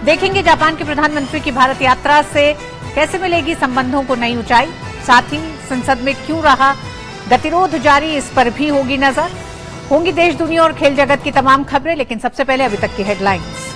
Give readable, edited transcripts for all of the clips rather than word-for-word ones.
देखेंगे जापान के प्रधानमंत्री की भारत यात्रा से कैसे मिलेगी संबंधों को नई ऊंचाई, साथ ही संसद में क्यों रहा गतिरोध जारी, इस पर भी होगी नजर। होंगी देश दुनिया और खेल जगत की तमाम खबरें, लेकिन सबसे पहले अभी तक की हेडलाइंस।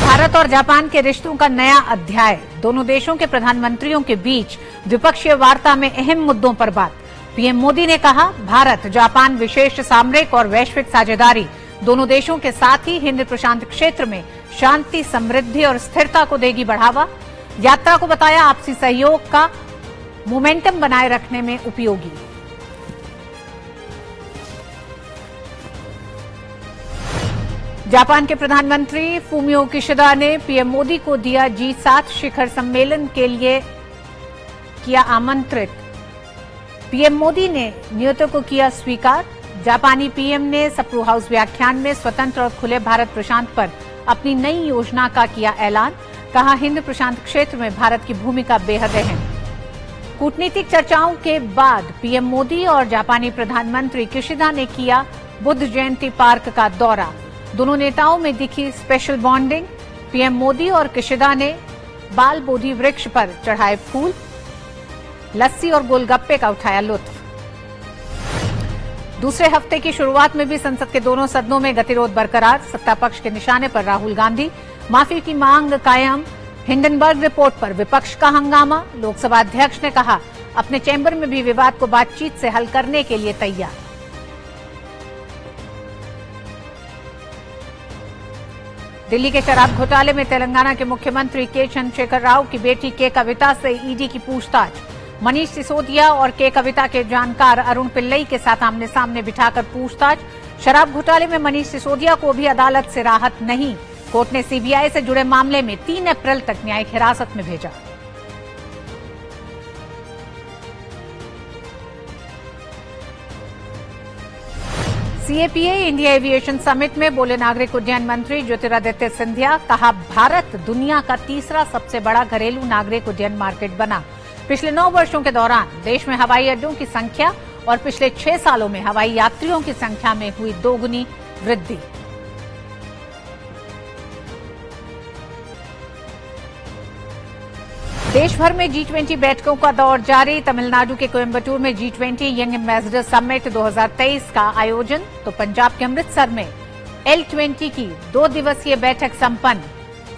भारत और जापान के रिश्तों का नया अध्याय, दोनों देशों के प्रधानमंत्रियों के बीच द्विपक्षीय वार्ता में अहम मुद्दों पर बात। पीएम मोदी ने कहा, भारत जापान विशेष सामरिक और वैश्विक साझेदारी दोनों देशों के साथ ही हिंद प्रशांत क्षेत्र में शांति, समृद्धि और स्थिरता को देगी बढ़ावा। यात्रा को बताया आपसी सहयोग का मोमेंटम बनाए रखने में उपयोगी। जापान के प्रधानमंत्री फूमियो किशिदा ने पीएम मोदी को दिया G7 शिखर सम्मेलन के लिए किया आमंत्रित। पीएम मोदी ने नियतों को किया स्वीकार। जापानी पीएम ने सप्रू हाउस व्याख्यान में स्वतंत्र और खुले भारत प्रशांत पर अपनी नई योजना का किया ऐलान। कहा, हिंद प्रशांत क्षेत्र में भारत की भूमिका बेहद अहम। कूटनीतिक चर्चाओं के बाद पीएम मोदी और जापानी प्रधानमंत्री किशिदा ने किया बुद्ध जयंती पार्क का दौरा। दोनों नेताओं में दिखी स्पेशल बॉन्डिंग। पीएम मोदी और किशिदा ने बाल बोधि वृक्ष पर चढ़ाए फूल, लस्सी और गोलगप्पे का उठाया लुत्फ। दूसरे हफ्ते की शुरुआत में भी संसद के दोनों सदनों में गतिरोध बरकरार। सत्ता पक्ष के निशाने पर राहुल गांधी, माफी की मांग कायम। हिंडनबर्ग रिपोर्ट पर विपक्ष का हंगामा। लोकसभा अध्यक्ष ने कहा, अपने चैम्बर में भी विवाद को बातचीत से हल करने के लिए तैयार। दिल्ली के शराब घोटाले में तेलंगाना के मुख्यमंत्री के चंद्रशेखर राव की बेटी के कविता से ईडी की पूछताछ। मनीष सिसोदिया और के कविता के जानकार अरुण पिल्लई के साथ आमने सामने बिठाकर पूछताछ। शराब घोटाले में मनीष सिसोदिया को भी अदालत से राहत नहीं। कोर्ट ने सीबीआई से जुड़े मामले में 3 अप्रैल तक न्यायिक हिरासत में भेजा। सीएपीए इंडिया एविएशन समिट में बोले नागरिक उड्डयन मंत्री ज्योतिरादित्य सिंधिया। कहा, भारत दुनिया का तीसरा सबसे बड़ा घरेलू नागरिक उड्डयन मार्केट बना। पिछले 9 वर्षों के दौरान देश में हवाई अड्डों की संख्या और पिछले 6 सालों में हवाई यात्रियों की संख्या में हुई दोगुनी वृद्धि। देश भर में G20 बैठकों का दौर जारी। तमिलनाडु के कोयम्बटूर में G20 यंग एम्बेसडर समिट 2023 का आयोजन, तो पंजाब के अमृतसर में L20 की 2 दिवसीय बैठक संपन्न।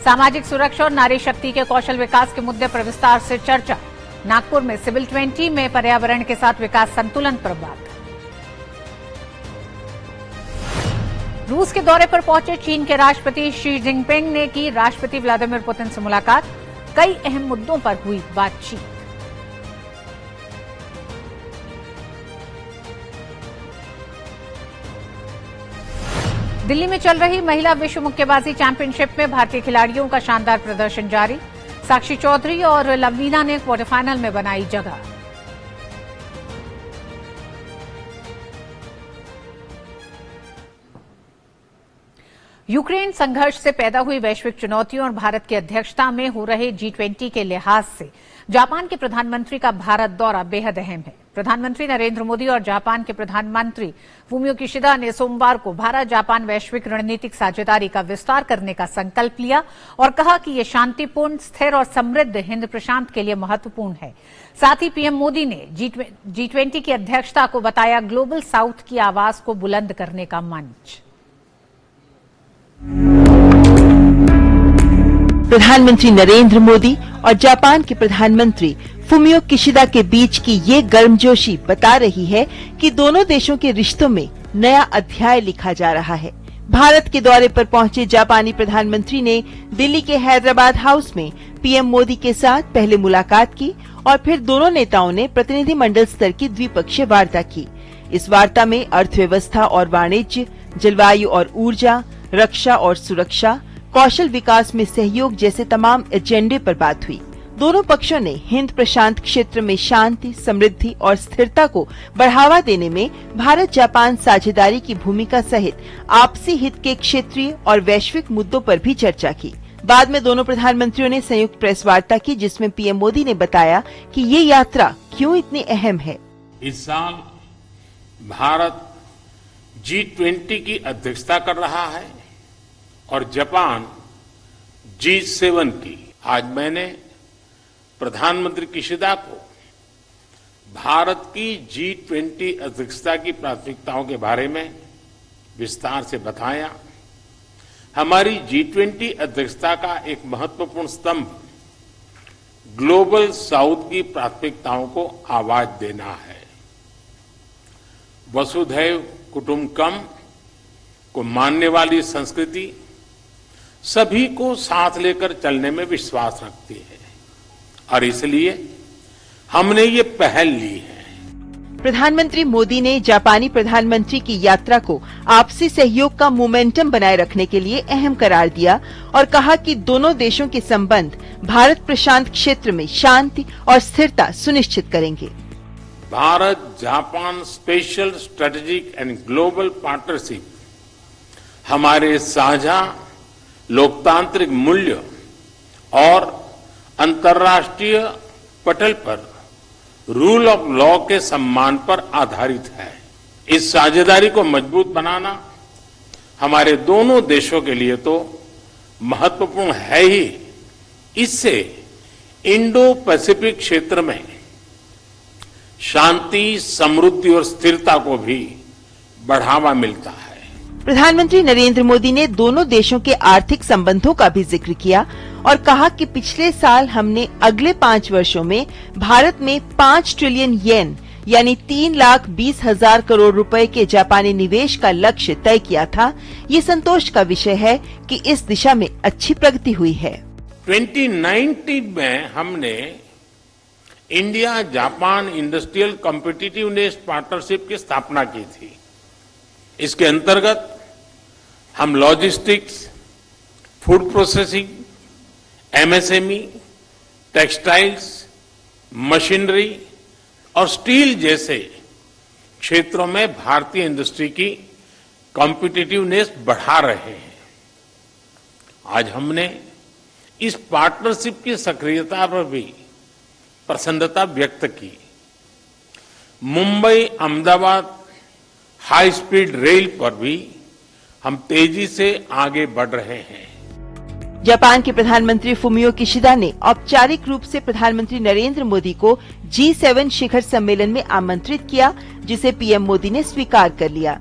सामाजिक सुरक्षा और नारी शक्ति के कौशल विकास के मुद्दे पर विस्तार से चर्चा। नागपुर में सिविल 20 में पर्यावरण के साथ विकास संतुलन पर बात। रूस के दौरे पर पहुंचे चीन के राष्ट्रपति शी जिनपिंग ने की राष्ट्रपति व्लादिमीर पुतिन से मुलाकात। कई अहम मुद्दों पर हुई बातचीत। दिल्ली में चल रही महिला विश्व मुक्केबाजी चैंपियनशिप में भारतीय खिलाड़ियों का शानदार प्रदर्शन जारी। साक्षी चौधरी और लवलीना ने क्वार्टर फाइनल में बनाई जगह। यूक्रेन संघर्ष से पैदा हुई वैश्विक चुनौतियों और भारत की अध्यक्षता में हो रहे G20 के लिहाज से जापान के प्रधानमंत्री का भारत दौरा बेहद अहम है। प्रधानमंत्री नरेंद्र मोदी और जापान के प्रधानमंत्री फूमियो किशिदा ने सोमवार को भारत जापान वैश्विक रणनीतिक साझेदारी का विस्तार करने का संकल्प लिया और कहा कि यह शांतिपूर्ण, स्थिर और समृद्ध हिंद प्रशांत के लिए महत्वपूर्ण है। साथ ही पीएम मोदी ने G20 की अध्यक्षता को बताया ग्लोबल साउथ की आवाज को बुलंद करने का मंच। प्रधानमंत्री नरेंद्र मोदी और जापान के प्रधानमंत्री फूमियो किशिदा के बीच की ये गर्मजोशी बता रही है कि दोनों देशों के रिश्तों में नया अध्याय लिखा जा रहा है। भारत के दौरे पर पहुंचे जापानी प्रधानमंत्री ने दिल्ली के हैदराबाद हाउस में पीएम मोदी के साथ पहले मुलाकात की और फिर दोनों नेताओं ने प्रतिनिधि मंडल स्तर की द्विपक्षीय वार्ता की। इस वार्ता में अर्थव्यवस्था और वाणिज्य, जलवायु और ऊर्जा, रक्षा और सुरक्षा, कौशल विकास में सहयोग जैसे तमाम एजेंडे पर बात हुई। दोनों पक्षों ने हिंद प्रशांत क्षेत्र में शांति, समृद्धि और स्थिरता को बढ़ावा देने में भारत जापान साझेदारी की भूमिका सहित आपसी हित के क्षेत्रीय और वैश्विक मुद्दों पर भी चर्चा की। बाद में दोनों प्रधानमंत्रियों ने संयुक्त प्रेस वार्ता की, जिसमें पीएम मोदी ने बताया कि ये यात्रा क्यों इतनी अहम है। इस साल भारत G20 की अध्यक्षता कर रहा है और जापान G7 की। आज मैंने प्रधानमंत्री किशिदा को भारत की G20 अध्यक्षता की प्राथमिकताओं के बारे में विस्तार से बताया। हमारी G20 अध्यक्षता का एक महत्वपूर्ण स्तंभ ग्लोबल साउथ की प्राथमिकताओं को आवाज देना है। वसुधैव कुटुंबकम को मानने वाली संस्कृति सभी को साथ लेकर चलने में विश्वास रखती है और इसलिए हमने ये पहल ली है। प्रधानमंत्री मोदी ने जापानी प्रधानमंत्री की यात्रा को आपसी सहयोग का मोमेंटम बनाए रखने के लिए अहम करार दिया और कहा कि दोनों देशों के संबंध भारत प्रशांत क्षेत्र में शांति और स्थिरता सुनिश्चित करेंगे। Bharat Japan special strategic and global partnership हमारे साझा लोकतांत्रिक मूल्य और अंतर्राष्ट्रीय पटल पर रूल ऑफ लॉ के सम्मान पर आधारित है। इस साझेदारी को मजबूत बनाना हमारे दोनों देशों के लिए तो महत्वपूर्ण है ही, इससे इंडो पैसिफिक क्षेत्र में शांति, समृद्धि और स्थिरता को भी बढ़ावा मिलता है। प्रधानमंत्री नरेंद्र मोदी ने दोनों देशों के आर्थिक संबंधों का भी जिक्र किया और कहा कि पिछले साल हमने अगले 5 वर्षों में भारत में 5 ट्रिलियन येन यानी 3,20,000 करोड़ रुपए के जापानी निवेश का लक्ष्य तय किया था। ये संतोष का विषय है कि इस दिशा में अच्छी प्रगति हुई है। 2019 में हमने India Japan industrial competitiveness partnership की स्थापना की थी। इसके अंतर्गत हम logistics, food processing, MSME, textiles, machinery और स्टील जैसे क्षेत्रों में भारतीय इंडस्ट्री की कॉम्पिटिटिवनेस बढ़ा रहे हैं। आज हमने इस पार्टनरशिप की सक्रियता पर भी प्रसन्नता व्यक्त की। Mumbai Ahmedabad high speed rail पर भी हम तेजी से आगे बढ़ रहे हैं। जापान के प्रधानमंत्री फुमियो किशिदा ने औपचारिक रूप से प्रधानमंत्री नरेंद्र मोदी को G7 शिखर सम्मेलन में आमंत्रित किया, जिसे पीएम मोदी ने स्वीकार कर लिया।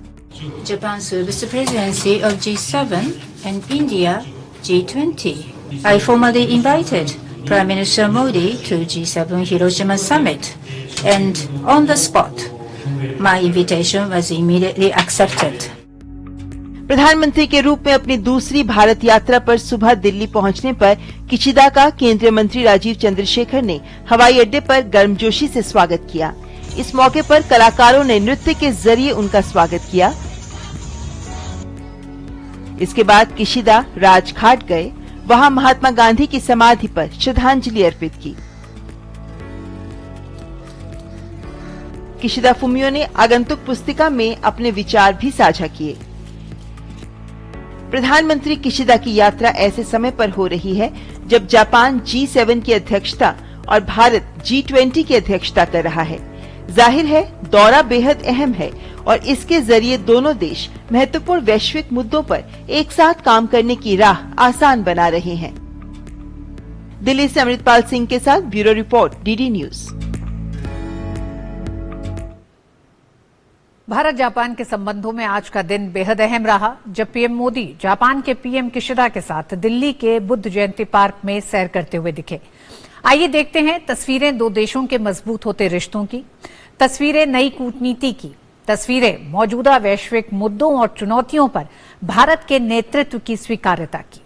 Japan serves the presidency of G7 and India G20. I formally invited Prime Minister Modi to G7 Hiroshima Summit, and on the spot, my invitation was immediately accepted. प्रधानमंत्री के रूप में अपनी दूसरी भारत यात्रा पर सुबह दिल्ली पहुंचने पर किशिदा का केंद्रीय मंत्री राजीव चंद्रशेखर ने हवाई अड्डे पर गर्मजोशी से स्वागत किया। इस मौके पर कलाकारों ने नृत्य के जरिए उनका स्वागत किया। इसके बाद किशिदा राजघाट गए, वहां महात्मा गांधी की समाधि पर श्रद्धांजलि अर्पित की। किशिदा फुमियो ने आगंतुक पुस्तिका में अपने विचार भी साझा किए। प्रधानमंत्री किशिदा की यात्रा ऐसे समय पर हो रही है जब जापान G7 की अध्यक्षता और भारत G20 की अध्यक्षता कर रहा है। जाहिर है दौरा बेहद अहम है और इसके जरिए दोनों देश महत्वपूर्ण वैश्विक मुद्दों पर एक साथ काम करने की राह आसान बना रहे हैं। दिल्ली से अमृतपाल सिंह के साथ bureau report, DD news. Bharat Japan के संबंधों में आज का दिन बेहद अहम रहा जब पीएम मोदी जापान के पीएम किशिदा के साथ दिल्ली के बुद्ध जयंती पार्क में सैर करते हुए दिखे। आइए देखते हैं तस्वीरें दो देशों के मजबूत होते रिश्तों की, तस्वीरें नई कूटनीति की, तस्वीरें मौजूदा वैश्विक मुद्दों और चुनौतियों पर भारत के नेतृत्व की स्वीकार्यता की।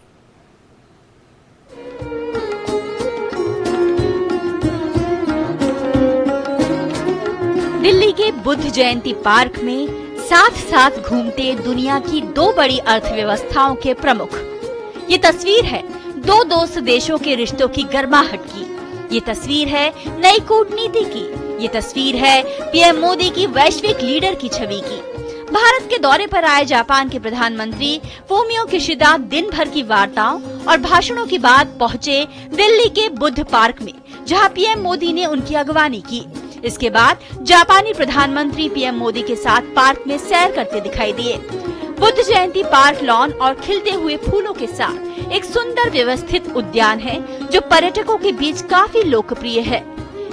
दिल्ली के बुद्ध जयंती पार्क में साथ साथ घूमते दुनिया की 2 बड़ी अर्थव्यवस्थाओं के प्रमुख। ये तस्वीर है दो दोस्त देशों के रिश्तों की गर्माहट की। ये तस्वीर है नई कूटनीति की। ये तस्वीर है पीएम मोदी की वैश्विक लीडर की छवि की। भारत के दौरे पर आए जापान के प्रधानमंत्री फुमियो किशिदा दिन भर की वार्ताओं और भाषणों के बाद पहुँचे दिल्ली के बुद्ध पार्क में, जहाँ पीएम मोदी ने उनकी अगवानी की। इसके बाद जापानी प्रधानमंत्री पीएम मोदी के साथ पार्क में सैर करते दिखाई दिए। बुद्ध जयंती पार्क लॉन और खिलते हुए फूलों के साथ एक सुंदर व्यवस्थित उद्यान है जो पर्यटकों के बीच काफी लोकप्रिय है।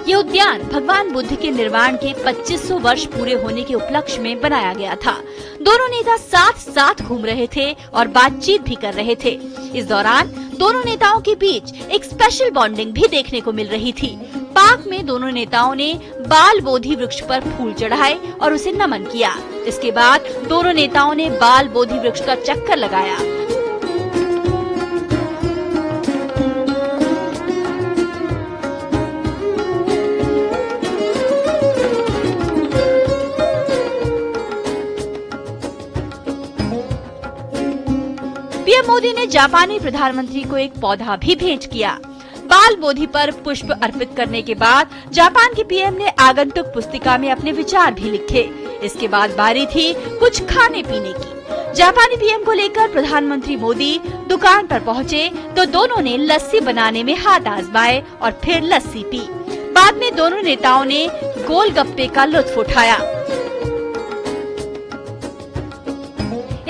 ये उद्यान भगवान बुद्ध के निर्वाण के 2500 वर्ष पूरे होने के उपलक्ष्य में बनाया गया था। दोनों नेता साथ साथ घूम रहे थे और बातचीत भी कर रहे थे। इस दौरान दोनों नेताओं के बीच एक स्पेशल बॉन्डिंग भी देखने को मिल रही थी। पार्क में दोनों नेताओं ने बाल बोधि वृक्ष पर फूल चढ़ाए और उसे नमन किया। इसके बाद दोनों नेताओं ने बाल बोधि वृक्ष का चक्कर लगाया। पीएम मोदी ने जापानी प्रधानमंत्री को एक पौधा भी भेंट किया। बाल बोधि पर पुष्प अर्पित करने के बाद जापान के पीएम ने आगंतुक पुस्तिका में अपने विचार भी लिखे। इसके बाद बारी थी कुछ खाने पीने की। जापानी पीएम को लेकर प्रधानमंत्री मोदी दुकान पर पहुंचे तो दोनों ने लस्सी बनाने में हाथ आजमाए और फिर लस्सी पी। बाद में दोनों नेताओं ने गोलगप्पे का लुत्फ उठाया।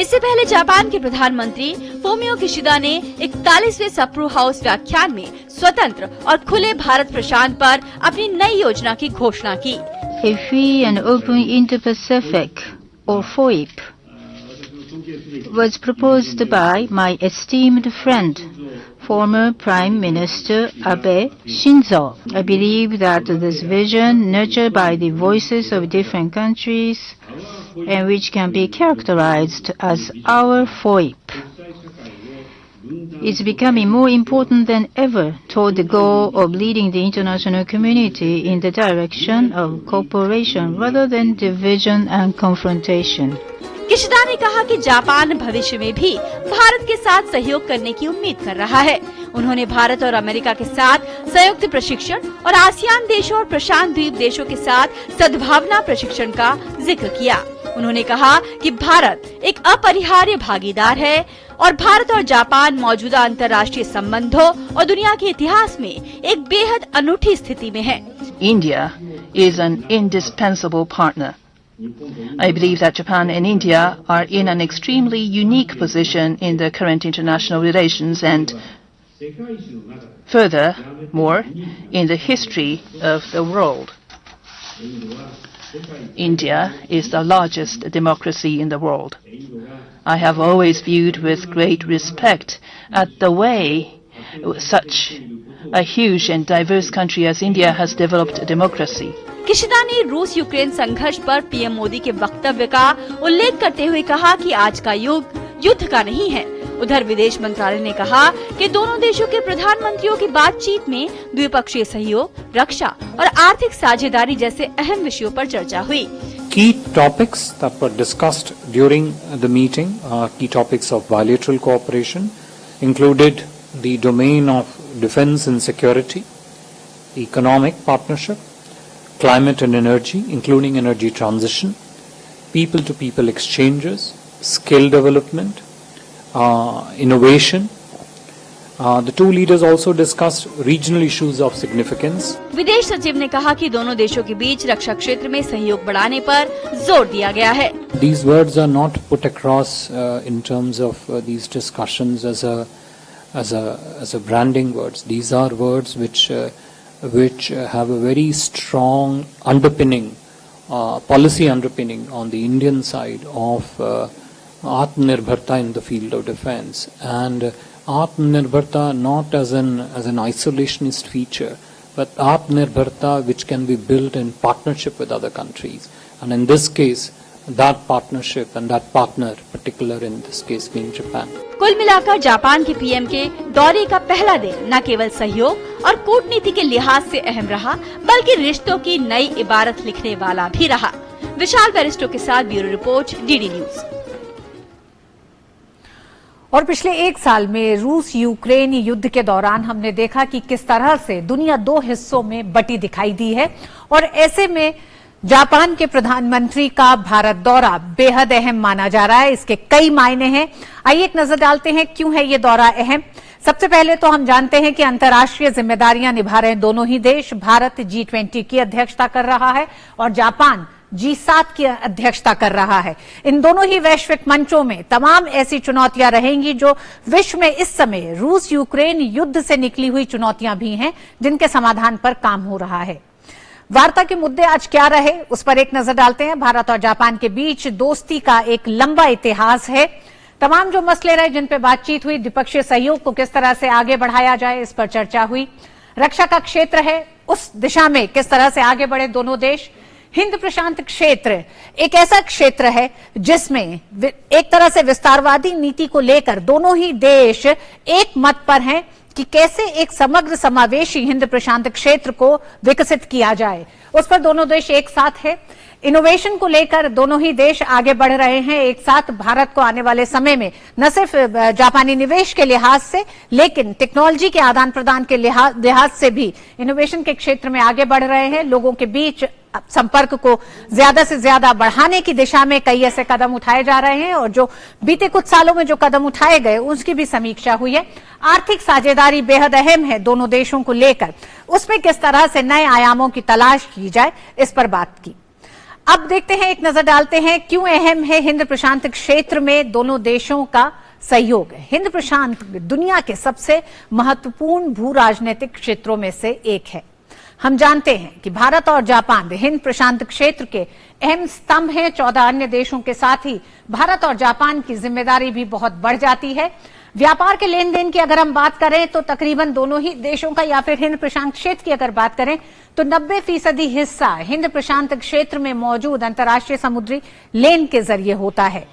इससे पहले जापान के प्रधानमंत्री फूमियो किशिदा ने 41वें सप्रू हाउस व्याख्यान में स्वतंत्र और खुले भारत प्रशांत पर अपनी नई योजना की घोषणा की। A free and open Indo-Pacific, or FOIP, was proposed by my esteemed friend, former Prime Minister Abe Shinzo. I believe that this vision, nurtured by the voices of different countries, and which can be characterized as our FOIP, is becoming more important than ever toward the goal of leading the international community in the direction of cooperation rather than division and confrontation. Kishida ने कहा कि Japan भविष्य में भी भारत के साथ सहयोग करने की उम्मीद कर रहा है। उन्होंने भारत और अमेरिका के साथ संयुक्त प्रशिक्षण और आसियान देशों और प्रशांत द्वीप देशों के साथ सद्भावना प्रशिक्षण का जिक्र किया। उन्होंने कहा कि भारत एक अपरिहार्य भागीदार है और भारत और जापान मौजूदा अंतर्राष्ट्रीय संबंधों और दुनिया के इतिहास में एक बेहद अनूठी स्थिति में है। India is an indispensable partner. I believe that Japan and India are in an extremely unique position in the current international relations and furthermore in the history of the world. India is the largest democracy in the world. I have always viewed with great respect at the way such a huge and diverse country as India has developed democracy. Kishida ने रूस Ukraine संघर्ष पर PM Modi के वक्तव्य का उल्लेख करते हुए कहा कि आज का युग युद्ध का नहीं है। उधर विदेश मंत्रालय ने कहा कि दोनों देशों के प्रधानमंत्रियों की बातचीत में द्विपक्षीय सहयोग, रक्षा और आर्थिक साझेदारी जैसे अहम विषयों पर चर्चा हुई। Key topics that were discussed during the meeting, key topics of bilateral cooperation, included the domain of defense and security, economic partnership, climate and energy, including energy transition, people-to-people exchanges, skill development, innovation. The two leaders also discussed regional issues of significance. विदेश सचिव ने कहा कि दोनों देशों के बीच रक्षा क्षेत्र में सहयोग बढ़ाने पर जोर दिया गया है। These words are not put across in terms of these discussions as a branding words. These are words which have a very strong underpinning, policy underpinning on the Indian side of Atmanirbharta in the field of defense, and Atmanirbharta not as an isolationist feature, but Atmanirbharta which can be built in partnership with other countries, and in this case that partnership and that partner, particular in this case being Japan. कुल मिलाकर Japan के PM के दौरे का पहला दिन न केवल सहयोग और कूटनीति के लिहाज से अहम रहा, बल्कि रिश्तों की नई इबारत लिखने वाला भी रहा। विशाल बैरिस्टो के साथ ब्यूरो रिपोर्ट, डीडी न्यूज। और पिछले एक साल में रूस यूक्रेन युद्ध के दौरान हमने देखा कि किस तरह से दुनिया दो हिस्सों में बटी दिखाई दी है, और ऐसे में जापान के प्रधानमंत्री का भारत दौरा बेहद अहम माना जा रहा है। इसके कई मायने हैं। आइए एक नजर डालते हैं क्यों है ये दौरा अहम। सबसे पहले तो हम जानते हैं कि अंतर्राष्ट्रीय जिम्मेदारियां निभा रहे दोनों ही देश। भारत G20 की अध्यक्षता कर रहा है और जापान G7 की अध्यक्षता कर रहा है। इन दोनों ही वैश्विक मंचों में तमाम ऐसी चुनौतियां रहेंगी जो विश्व में इस समय रूस यूक्रेन युद्ध से निकली हुई चुनौतियां भी हैं, जिनके समाधान पर काम हो रहा है। वार्ता के मुद्दे आज क्या रहे, उस पर एक नजर डालते हैं। भारत और जापान के बीच दोस्ती का एक लंबा इतिहास है। तमाम जो मसले रहे जिन पर बातचीत हुई, द्विपक्षीय सहयोग को किस तरह से आगे बढ़ाया जाए, इस पर चर्चा हुई। रक्षा का क्षेत्र है, उस दिशा में किस तरह से आगे बढ़े दोनों देश। हिंद प्रशांत क्षेत्र एक ऐसा क्षेत्र है जिसमें एक तरह से विस्तारवादी नीति को लेकर दोनों ही देश एक मत पर हैं कि कैसे एक समग्र समावेशी हिंद प्रशांत क्षेत्र को विकसित किया जाए। उस पर दोनों देश एक साथ है। इनोवेशन को लेकर दोनों ही देश आगे बढ़ रहे हैं एक साथ। भारत को आने वाले समय में न सिर्फ जापानी निवेश के लिहाज से, लेकिन टेक्नोलॉजी के आदान प्रदान के लिहाज से भी इनोवेशन के क्षेत्र में आगे बढ़ रहे हैं। लोगों के बीच संपर्क को ज्यादा से ज्यादा बढ़ाने की दिशा में कई ऐसे कदम उठाए जा रहे हैं और जो बीते कुछ सालों में जो कदम उठाए गए उसकी भी समीक्षा हुई है। आर्थिक साझेदारी बेहद अहम है दोनों देशों को लेकर, उसमें किस तरह से नए आयामों की तलाश की जाए, इस पर बात की। अब देखते हैं, एक नजर डालते हैं क्यों अहम है हिंद प्रशांत क्षेत्र में दोनों देशों का सहयोग। हिंद प्रशांत दुनिया के सबसे महत्वपूर्ण भू राजनीतिक क्षेत्रों में से एक है। हम जानते हैं कि भारत और जापान हिंद प्रशांत क्षेत्र के अहम स्तंभ हैं। 14 अन्य देशों के साथ ही भारत और जापान की जिम्मेदारी भी बहुत बढ़ जाती है। व्यापार के लेन देन की अगर हम बात करें तो तकरीबन दोनों ही देशों का, या फिर हिंद प्रशांत क्षेत्र की अगर बात करें तो 90% हिस्सा हिंद प्रशांत क्षेत्र में मौजूद अंतर्राष्ट्रीय समुद्री लेन के जरिए होता है।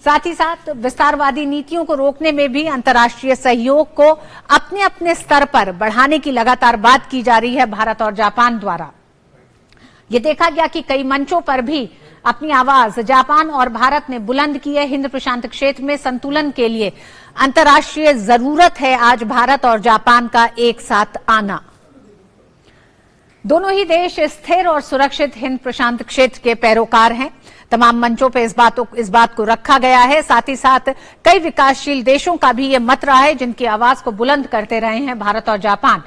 साथ ही साथ विस्तारवादी नीतियों को रोकने में भी अंतर्राष्ट्रीय सहयोग को अपने अपने स्तर पर बढ़ाने की लगातार बात की जा रही है भारत और जापान द्वारा। ये देखा गया कि कई मंचों पर भी अपनी आवाज जापान और भारत ने बुलंद की है। हिंद प्रशांत क्षेत्र में संतुलन के लिए अंतर्राष्ट्रीय जरूरत है आज भारत और जापान का एक साथ आना। दोनों ही देश स्थिर और सुरक्षित हिंद प्रशांत क्षेत्र के पैरोकार हैं। तमाम मंचों पर इस बात को रखा गया है। साथ ही साथ कई विकासशील देशों का भी ये मत रहा है जिनकी आवाज को बुलंद करते रहे हैं भारत और जापान।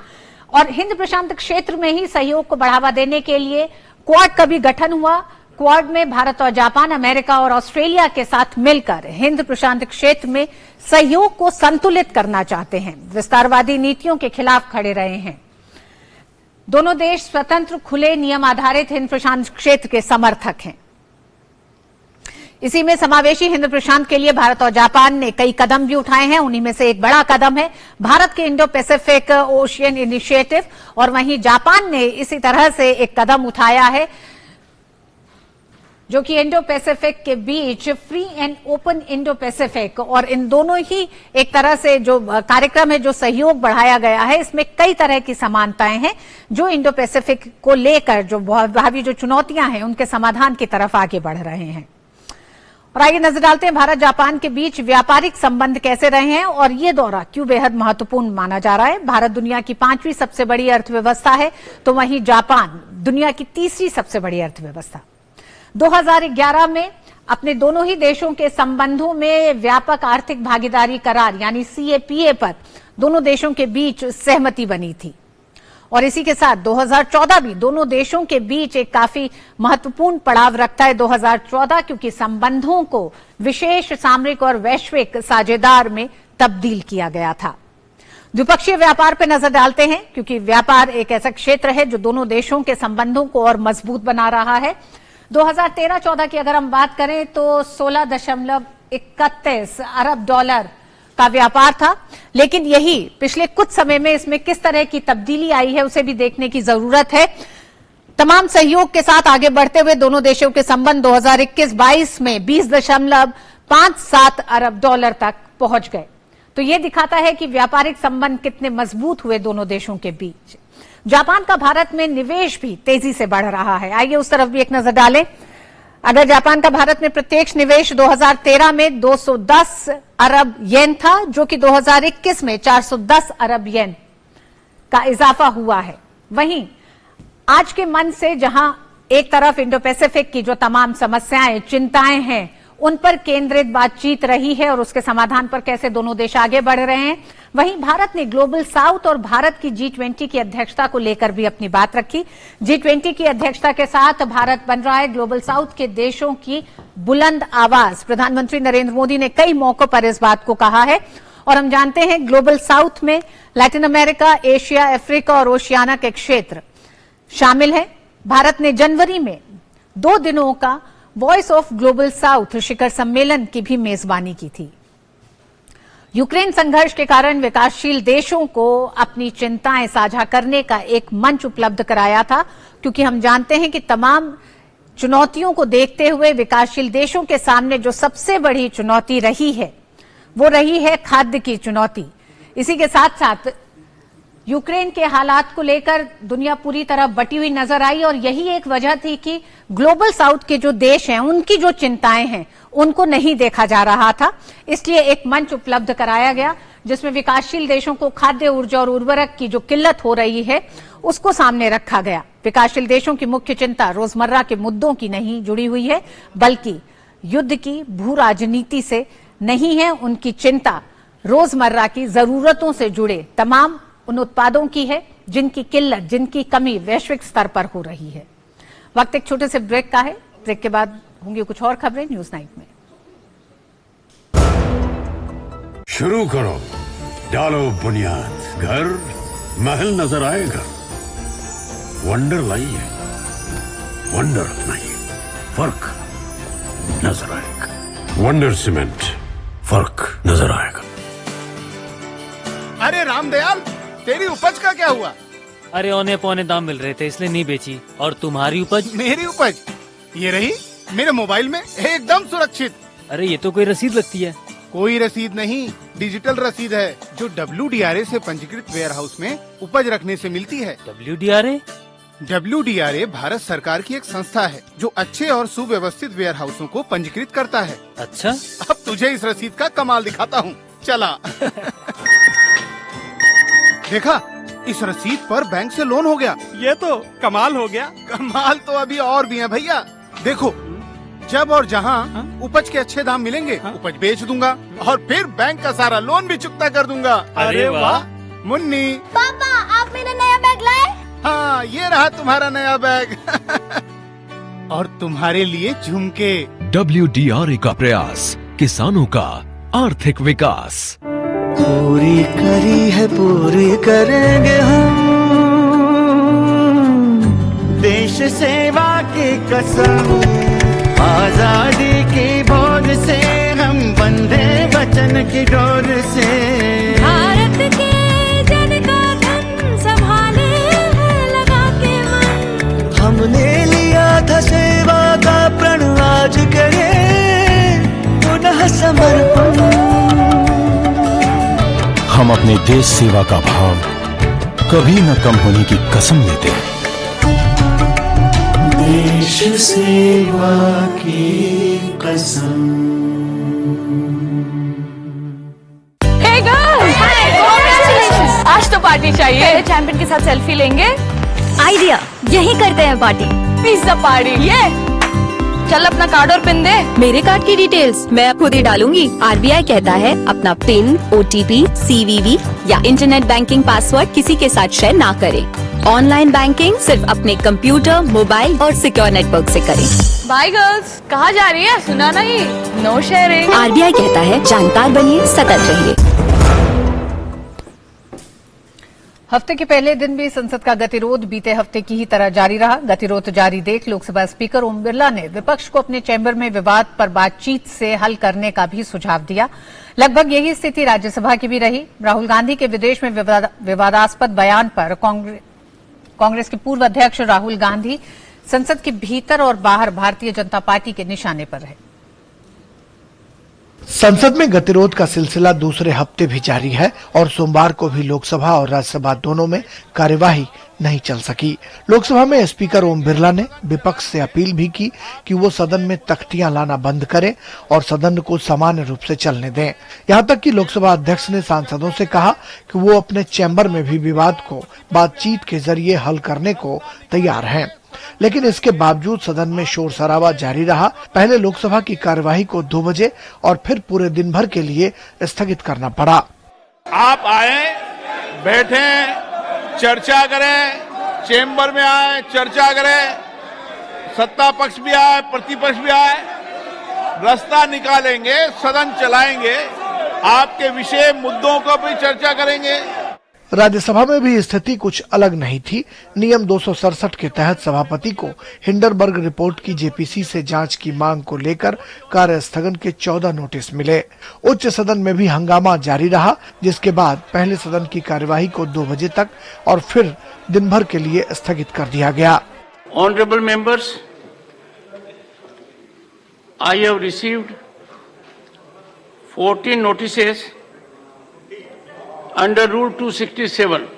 और हिंद प्रशांत क्षेत्र में ही सहयोग को बढ़ावा देने के लिए क्वाड का भी गठन हुआ। क्वाड में भारत और जापान, अमेरिका और ऑस्ट्रेलिया के साथ मिलकर हिंद प्रशांत क्षेत्र में सहयोग को संतुलित करना चाहते हैं, विस्तारवादी नीतियों के खिलाफ खड़े रहे हैं। दोनों देश स्वतंत्र, खुले, नियम आधारित हिंद प्रशांत क्षेत्र के समर्थक हैं। इसी में समावेशी हिंद प्रशांत के लिए भारत और जापान ने कई कदम भी उठाए हैं। उन्हीं में से एक बड़ा कदम है भारत के इंडो पैसिफिक ओशियन इनिशिएटिव, और वहीं जापान ने इसी तरह से एक कदम उठाया है जो कि इंडो पैसिफिक के बीच free and open Indo Pacific, और इन दोनों ही एक तरह से जो कार्यक्रम है, जो सहयोग बढ़ाया गया है, इसमें कई तरह की समानताएं हैं जो इंडो पैसिफिक को लेकर जो भावी जो चुनौतियां हैं उनके समाधान की तरफ आगे बढ़ रहे हैं। और आइए नजर डालते हैं भारत जापान के बीच व्यापारिक संबंध कैसे रहे हैं और ये दौरा क्यों बेहद महत्वपूर्ण माना जा रहा है। भारत दुनिया की 5वीं सबसे बड़ी अर्थव्यवस्था है, तो वहीं जापान दुनिया की 3री सबसे बड़ी अर्थव्यवस्था। 2011 में अपने दोनों ही देशों के संबंधों में व्यापक आर्थिक भागीदारी करार यानी CAPA पर दोनों देशों के बीच सहमति बनी थी, और इसी के साथ 2014 भी दोनों देशों के बीच एक काफी महत्वपूर्ण पड़ाव रखता है 2014, क्योंकि संबंधों को विशेष सामरिक और वैश्विक साझेदार में तब्दील किया गया था। द्विपक्षीय व्यापार पर नजर डालते हैं, क्योंकि व्यापार एक ऐसा क्षेत्र है जो दोनों देशों के संबंधों को और मजबूत बना रहा है। 2013-14 की अगर हम बात करें तो 16.31 अरब डॉलर का व्यापार था, लेकिन यही पिछले कुछ समय में इसमें किस तरह की तब्दीली आई है उसे भी देखने की जरूरत है। तमाम सहयोग के साथ आगे बढ़ते हुए दोनों देशों के संबंध 2021-22 में 20.57 अरब डॉलर तक पहुंच गए। तो यह दिखाता है कि व्यापारिक संबंध कितने मजबूत हुए दोनों देशों के बीच। जापान का भारत में निवेश भी तेजी से बढ़ रहा है, आइए उस तरफ भी एक नजर डालें। अगर जापान का भारत में प्रत्यक्ष निवेश 2013 में 210 अरब येन था, जो कि 2021 में 410 अरब येन का इजाफा हुआ है। वहीं आज के मन से जहां एक तरफ इंडो पैसिफिक की जो तमाम समस्याएं, चिंताएं हैं, उन पर केंद्रित बातचीत रही है और उसके समाधान पर कैसे दोनों देश आगे बढ़ रहे हैं। वहीं भारत ने ग्लोबल साउथ और भारत की G20 की अध्यक्षता को लेकर भी अपनी बात रखी। G20 की अध्यक्षता के साथ भारत बन रहा है ग्लोबल साउथ के देशों की बुलंद आवाज। प्रधानमंत्री नरेंद्र मोदी ने कई मौकों पर इस बात को कहा है और हम जानते हैं ग्लोबल साउथ में लैटिन अमेरिका, एशिया, अफ्रीका और ओशियाना के क्षेत्र शामिल है। भारत ने जनवरी में 2 दिनों का वॉइस ऑफ ग्लोबल साउथ शिखर सम्मेलन की भी मेजबानी की थी। यूक्रेन संघर्ष के कारण विकासशील देशों को अपनी चिंताएं साझा करने का एक मंच उपलब्ध कराया था, क्योंकि हम जानते हैं कि तमाम चुनौतियों को देखते हुए विकासशील देशों के सामने जो सबसे बड़ी चुनौती रही है वो रही है खाद्य की चुनौती। इसी के साथ साथ यूक्रेन के हालात को लेकर दुनिया पूरी तरह बटी हुई नजर आई और यही एक वजह थी कि ग्लोबल साउथ के जो देश हैं उनकी जो चिंताएं हैं उनको नहीं देखा जा रहा था। इसलिए एक मंच उपलब्ध कराया गया जिसमें विकासशील देशों को खाद्य, ऊर्जा और उर्वरक की जो किल्लत हो रही है उसको सामने रखा गया। विकासशील देशों की मुख्य चिंता रोजमर्रा के मुद्दों की नहीं जुड़ी हुई है, बल्कि युद्ध की, भू राजनीति से नहीं है। उनकी चिंता रोजमर्रा की जरूरतों से जुड़े तमाम उन उत्पादों की है जिनकी किल्लत, जिनकी कमी वैश्विक स्तर पर हो रही है। वक्त एक छोटे से ब्रेक का है। ब्रेक के बाद होंगी कुछ और खबरें न्यूज नाइट में। शुरू करो, डालो बुनियाद, घर महल नजर आएगा। वंडर लाइए, वंडर अपनाइए, फर्क नजर आएगा। वंडर सीमेंट, फर्क नजर आएगा। अरे रामदयाल, तेरी उपज का क्या हुआ? अरे औने पौने दाम मिल रहे थे इसलिए नहीं बेची। और तुम्हारी उपज? मेरी उपज ये रही मेरे मोबाइल में एकदम सुरक्षित। अरे ये तो कोई रसीद लगती है। कोई रसीद नहीं, डिजिटल रसीद है जो WDRA से पंजीकृत वेयर हाउस में उपज रखने से मिलती है। WDRA? WDRA भारत सरकार की एक संस्था है जो अच्छे और सुव्यवस्थित वेयर हाउसों को पंजीकृत करता है। अच्छा, अब तुझे इस रसीद का कमाल दिखाता हूँ, चला। देखा, इस रसीद पर बैंक से लोन हो गया। ये तो कमाल हो गया। कमाल तो अभी और भी है भैया। देखो, जब और जहाँ उपज के अच्छे दाम मिलेंगे उपज बेच दूंगा और फिर बैंक का सारा लोन भी चुकता कर दूंगा। अरे वाह। मुन्नी, पापा आप मेरा नया बैग लाए? हाँ, ये रहा तुम्हारा नया बैग। और तुम्हारे लिए झुमके। WDRA का प्रयास, किसानों का आर्थिक विकास। पूरी करी है, पूरी करेंगे हम, देश सेवा की कसम, आजादी की भोज से हम बंधे वचन की डोर से। भारत के जन का धन संभाले है लगा के मन, हमने लिया था सेवा का प्रण, आज करें पुनः समर्पण। हम अपने देश सेवा का भाव कभी न कम होने की कसम लेते हैं। देश सेवा की कसम। Hey girls! आज तो पार्टी चाहिए। चैंपियन के साथ सेल्फी लेंगे। आइडिया, यही करते हैं पार्टी। Pizza party. ये चल अपना कार्ड और पिन दे। मेरे कार्ड की डिटेल्स मैं खुद ही डालूंगी। RBI कहता है अपना पिन, OTP, CVV या इंटरनेट बैंकिंग पासवर्ड किसी के साथ शेयर ना करें। ऑनलाइन बैंकिंग सिर्फ अपने कंप्यूटर, मोबाइल और सिक्योर नेटवर्क से करें। बाय गर्ल्स, कहाँ जा रही है? सुना नहीं, नो शेयरिंग। RBI कहता है जानकार बनिए, सतर्क रहिए। हफ्ते के पहले दिन भी संसद का गतिरोध बीते हफ्ते की ही तरह जारी रहा। गतिरोध जारी देख लोकसभा स्पीकर ओम बिरला ने विपक्ष को अपने चैम्बर में विवाद पर बातचीत से हल करने का भी सुझाव दिया। लगभग यही स्थिति राज्यसभा की भी रही। राहुल गांधी के विदेश में विवादास्पद बयान पर कांग्रेस के पूर्व अध्यक्ष राहुल गांधी संसद के भीतर और बाहर भारतीय जनता पार्टी के निशाने पर रहे। संसद में गतिरोध का सिलसिला दूसरे हफ्ते भी जारी है और सोमवार को भी लोकसभा और राज्यसभा दोनों में कार्यवाही नहीं चल सकी। लोकसभा में स्पीकर ओम बिरला ने विपक्ष से अपील भी की कि वो सदन में तख्तियां लाना बंद करें और सदन को सामान्य रूप से चलने दें। यहां तक कि लोकसभा अध्यक्ष ने सांसदों से कहा कि वो अपने चैम्बर में भी विवाद को बातचीत के जरिए हल करने को तैयार हैं। लेकिन इसके बावजूद सदन में शोर शराबा जारी रहा। पहले लोकसभा की कार्यवाही को 2 बजे और फिर पूरे दिन भर के लिए स्थगित करना पड़ा। आप आए, बैठे, चर्चा करें, चेंबर में आए, चर्चा करें, सत्ता पक्ष भी आए, प्रतिपक्ष भी आए, रास्ता निकालेंगे, सदन चलाएंगे, आपके विषय मुद्दों को भी चर्चा करेंगे। राज्यसभा में भी स्थिति कुछ अलग नहीं थी। नियम 267 के तहत सभापति को हिंडनबर्ग रिपोर्ट की जेपीसी से जांच की मांग को लेकर कार्य स्थगन के 14 नोटिस मिले। उच्च सदन में भी हंगामा जारी रहा, जिसके बाद पहले सदन की कार्यवाही को 2 बजे तक और फिर दिन भर के लिए स्थगित कर दिया गया। Honourable members, I have received 14 notices under rule 267।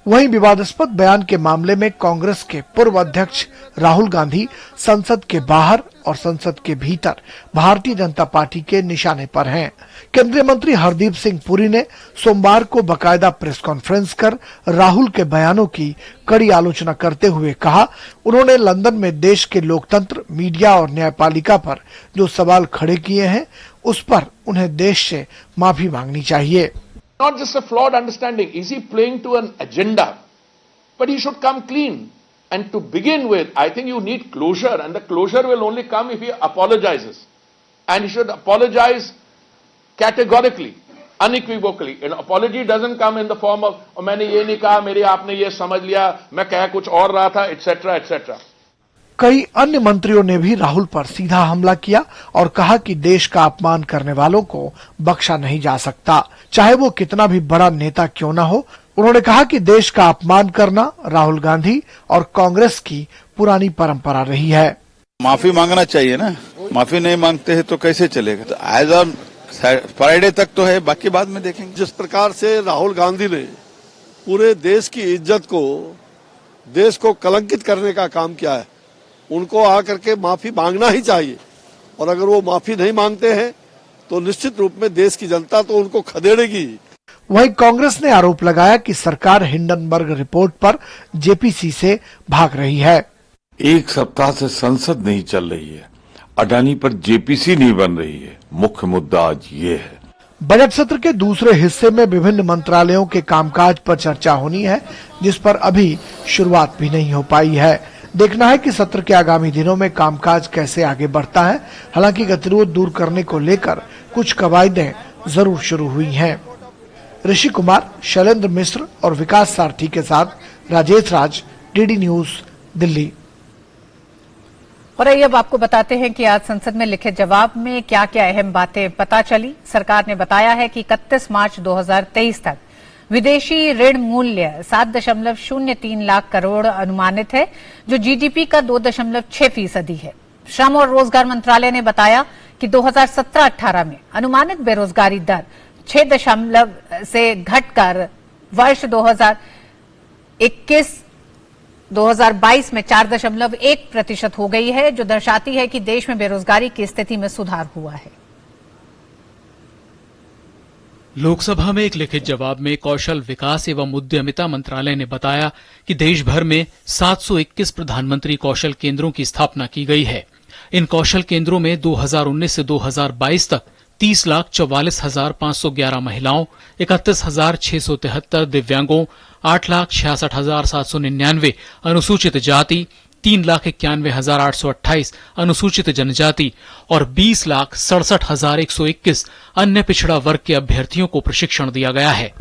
वहीं विवादास्पद बयान के मामले में कांग्रेस के पूर्व अध्यक्ष राहुल गांधी संसद के बाहर और संसद के भीतर भारतीय जनता पार्टी के निशाने पर हैं। केंद्रीय मंत्री हरदीप सिंह पुरी ने सोमवार को बाकायदा प्रेस कॉन्फ्रेंस कर राहुल के बयानों की कड़ी आलोचना करते हुए कहा, उन्होंने लंदन में देश के लोकतंत्र, मीडिया और न्यायपालिका पर जो सवाल खड़े किए हैं, उस पर उन्हें देश से माफी मांगनी चाहिए। Not just a flawed understanding. Is he playing to an agenda? But he should come clean. And to begin with, I think you need closure, and the closure will only come if he apologizes. And he should apologize categorically, unequivocally. An apology doesn't come in the form of, "Oh, मैंने ये नहीं कहा, मेरे आपने ये समझ लिया, मैं कह कुछ और रहा था," etc., etc. कई अन्य मंत्रियों ने भी राहुल पर सीधा हमला किया और कहा कि देश का अपमान करने वालों को बख्शा नहीं जा सकता, चाहे वो कितना भी बड़ा नेता क्यों न हो। उन्होंने कहा कि देश का अपमान करना राहुल गांधी और कांग्रेस की पुरानी परंपरा रही है। माफी मांगना चाहिए ना, माफी नहीं मांगते हैं तो कैसे चलेगा। तो एज ऑन फ्राइडे तक तो है, बाकी बाद में देखेंगे। जिस प्रकार से राहुल गांधी ने पूरे देश की इज्जत को, देश को कलंकित करने का काम किया है, उनको आकर के माफी मांगना ही चाहिए। और अगर वो माफी नहीं मांगते हैं तो निश्चित रूप में देश की जनता तो उनको खदेड़ेगी। वहीं कांग्रेस ने आरोप लगाया कि सरकार हिंडनबर्ग रिपोर्ट पर जेपीसी से भाग रही है। एक सप्ताह से संसद नहीं चल रही है, अडानी पर जेपीसी नहीं बन रही है। मुख्य मुद्दा आज ये है। बजट सत्र के दूसरे हिस्से में विभिन्न मंत्रालयों के कामकाज पर चर्चा होनी है, जिस पर अभी शुरुआत भी नहीं हो पाई है। देखना है कि सत्र के आगामी दिनों में कामकाज कैसे आगे बढ़ता है। हालांकि गतिरोध दूर करने को लेकर कुछ कवायदें जरूर शुरू हुई हैं। ऋषि कुमार, शैलेंद्र मिश्र और विकास सारथी के साथ राजेश राज, डीडी न्यूज, दिल्ली। और आइए अब आपको बताते हैं कि आज संसद में लिखे जवाब में क्या क्या अहम बातें पता चली। सरकार ने बताया है कि 31 मार्च 2023 तक विदेशी ऋण मूल्य 7.03 लाख करोड़ अनुमानित है, जो जीडीपी का 2.6% है। श्रम और रोजगार मंत्रालय ने बताया कि 2017-18 में अनुमानित बेरोजगारी दर 6 से घटकर वर्ष 2021-2022 में 4.1% हो गई है, जो दर्शाती है कि देश में बेरोजगारी की स्थिति में सुधार हुआ है। लोकसभा में एक लिखित जवाब में कौशल विकास एवं उद्यमिता मंत्रालय ने बताया कि देश भर में 721 प्रधानमंत्री कौशल केंद्रों की स्थापना की गई है। इन कौशल केंद्रों में 2019 से 2022 तक 30,44,511 महिलाओं, 31,673 दिव्यांगों, 8,66,799 अनुसूचित जाति, 3,91,828 अनुसूचित जनजाति और 20,67,121 अन्य पिछड़ा वर्ग के अभ्यर्थियों को प्रशिक्षण दिया गया है।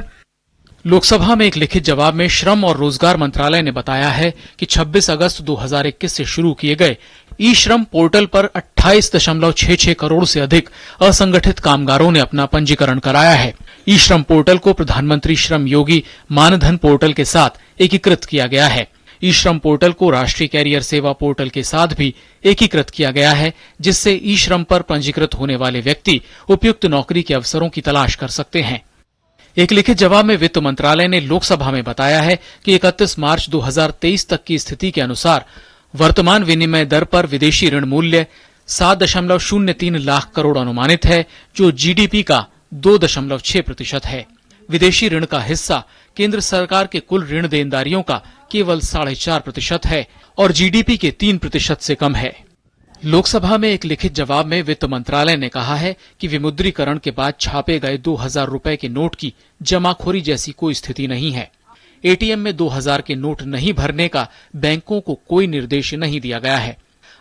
लोकसभा में एक लिखित जवाब में श्रम और रोजगार मंत्रालय ने बताया है कि 26 अगस्त 2021 से शुरू किए गए ई श्रम पोर्टल पर 28.66 करोड़ से अधिक असंगठित कामगारों ने अपना पंजीकरण कराया है। ई श्रम पोर्टल को प्रधानमंत्री श्रम योगी मानधन पोर्टल के साथ एकीकृत किया गया है। ई श्रम पोर्टल को राष्ट्रीय कैरियर सेवा पोर्टल के साथ भी एकीकृत किया गया है, जिससे ई श्रम पर पंजीकृत होने वाले व्यक्ति उपयुक्त नौकरी के अवसरों की तलाश कर सकते हैं। एक लिखित जवाब में वित्त मंत्रालय ने लोकसभा में बताया है कि 31 मार्च 2023 तक की स्थिति के अनुसार वर्तमान विनिमय दर पर विदेशी ऋण मूल्य 7.03 लाख करोड़ अनुमानित है, जो जीडीपी का 2.6% है। विदेशी ऋण का हिस्सा केंद्र सरकार के कुल ऋण देनदारियों का केवल 4.5% है और जीडीपी के 3% से कम है। लोकसभा में एक लिखित जवाब में वित्त मंत्रालय ने कहा है कि विमुद्रीकरण के बाद छापे गए 2000 रुपए के नोट की जमाखोरी जैसी कोई स्थिति नहीं है। एटीएम में 2000 के नोट नहीं भरने का बैंकों को कोई निर्देश नहीं दिया गया है।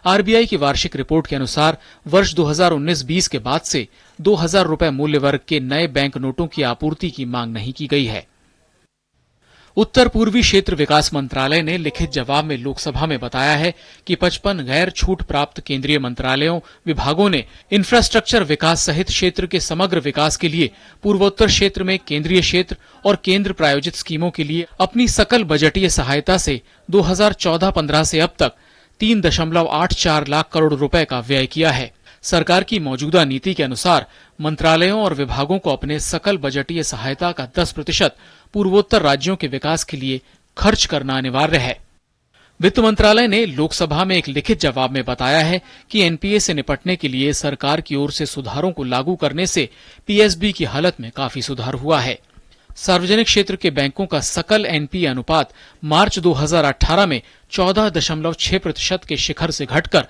आरबीआई की वार्षिक रिपोर्ट के अनुसार वर्ष 2019-20 के बाद से 2000 रुपए मूल्य वर्ग के नए बैंक नोटों की आपूर्ति की मांग नहीं की गई है। उत्तर पूर्वी क्षेत्र विकास मंत्रालय ने लिखित जवाब में लोकसभा में बताया है कि 55 गैर छूट प्राप्त केंद्रीय मंत्रालयों विभागों ने इंफ्रास्ट्रक्चर विकास सहित क्षेत्र के समग्र विकास के लिए पूर्वोत्तर क्षेत्र में केंद्रीय क्षेत्र और केंद्र प्रायोजित स्कीमों के लिए अपनी सकल बजटीय सहायता से 2014-15 से अब तक 3.84 लाख करोड़ रुपए का व्यय किया है। सरकार की मौजूदा नीति के अनुसार मंत्रालयों और विभागों को अपने सकल बजटीय सहायता का 10% पूर्वोत्तर राज्यों के विकास के लिए खर्च करना अनिवार्य है। वित्त मंत्रालय ने लोकसभा में एक लिखित जवाब में बताया है कि एनपीए से निपटने के लिए सरकार की ओर से सुधारों को लागू करने से पीएसबी की हालत में काफी सुधार हुआ है। सार्वजनिक क्षेत्र के बैंकों का सकल एनपीए अनुपात मार्च 2018 में 14.6% के शिखर से घटकर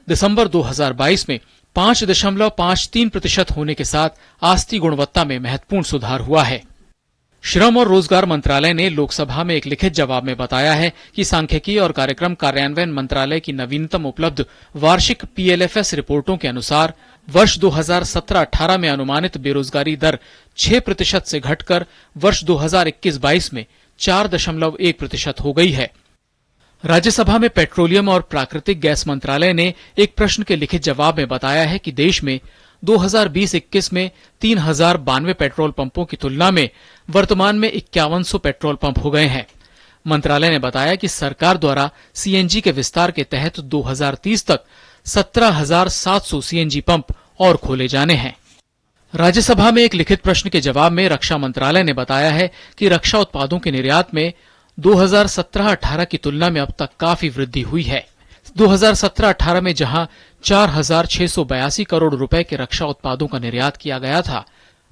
दिसंबर 2022 में 5.53% होने के साथ आस्ती गुणवत्ता में महत्वपूर्ण सुधार हुआ है। श्रम और रोजगार मंत्रालय ने लोकसभा में एक लिखित जवाब में बताया है कि सांख्यिकी और कार्यक्रम कार्यान्वयन मंत्रालय की नवीनतम उपलब्ध वार्षिक पीएलएफएस रिपोर्टों के अनुसार वर्ष 2017-18 में अनुमानित बेरोजगारी दर 6% से घटकर वर्ष 2021-22 में 4.1% हो गई है। राज्यसभा में पेट्रोलियम और प्राकृतिक गैस मंत्रालय ने एक प्रश्न के लिखित जवाब में बताया है कि देश में 2020-21 में 3092 पेट्रोल पंपों की तुलना में वर्तमान में 5100 पेट्रोल पंप हो गए हैं। मंत्रालय ने बताया कि सरकार द्वारा सीएनजी के विस्तार के तहत 2030 तक 17,700 सीएनजी पंप और खोले जाने हैं। राज्यसभा में एक लिखित प्रश्न के जवाब में रक्षा मंत्रालय ने बताया है कि रक्षा उत्पादों के निर्यात में 2017-18 की तुलना में अब तक काफी वृद्धि हुई है। 2017-18 में जहां 4,682 करोड़ रुपए के रक्षा उत्पादों का निर्यात किया गया था,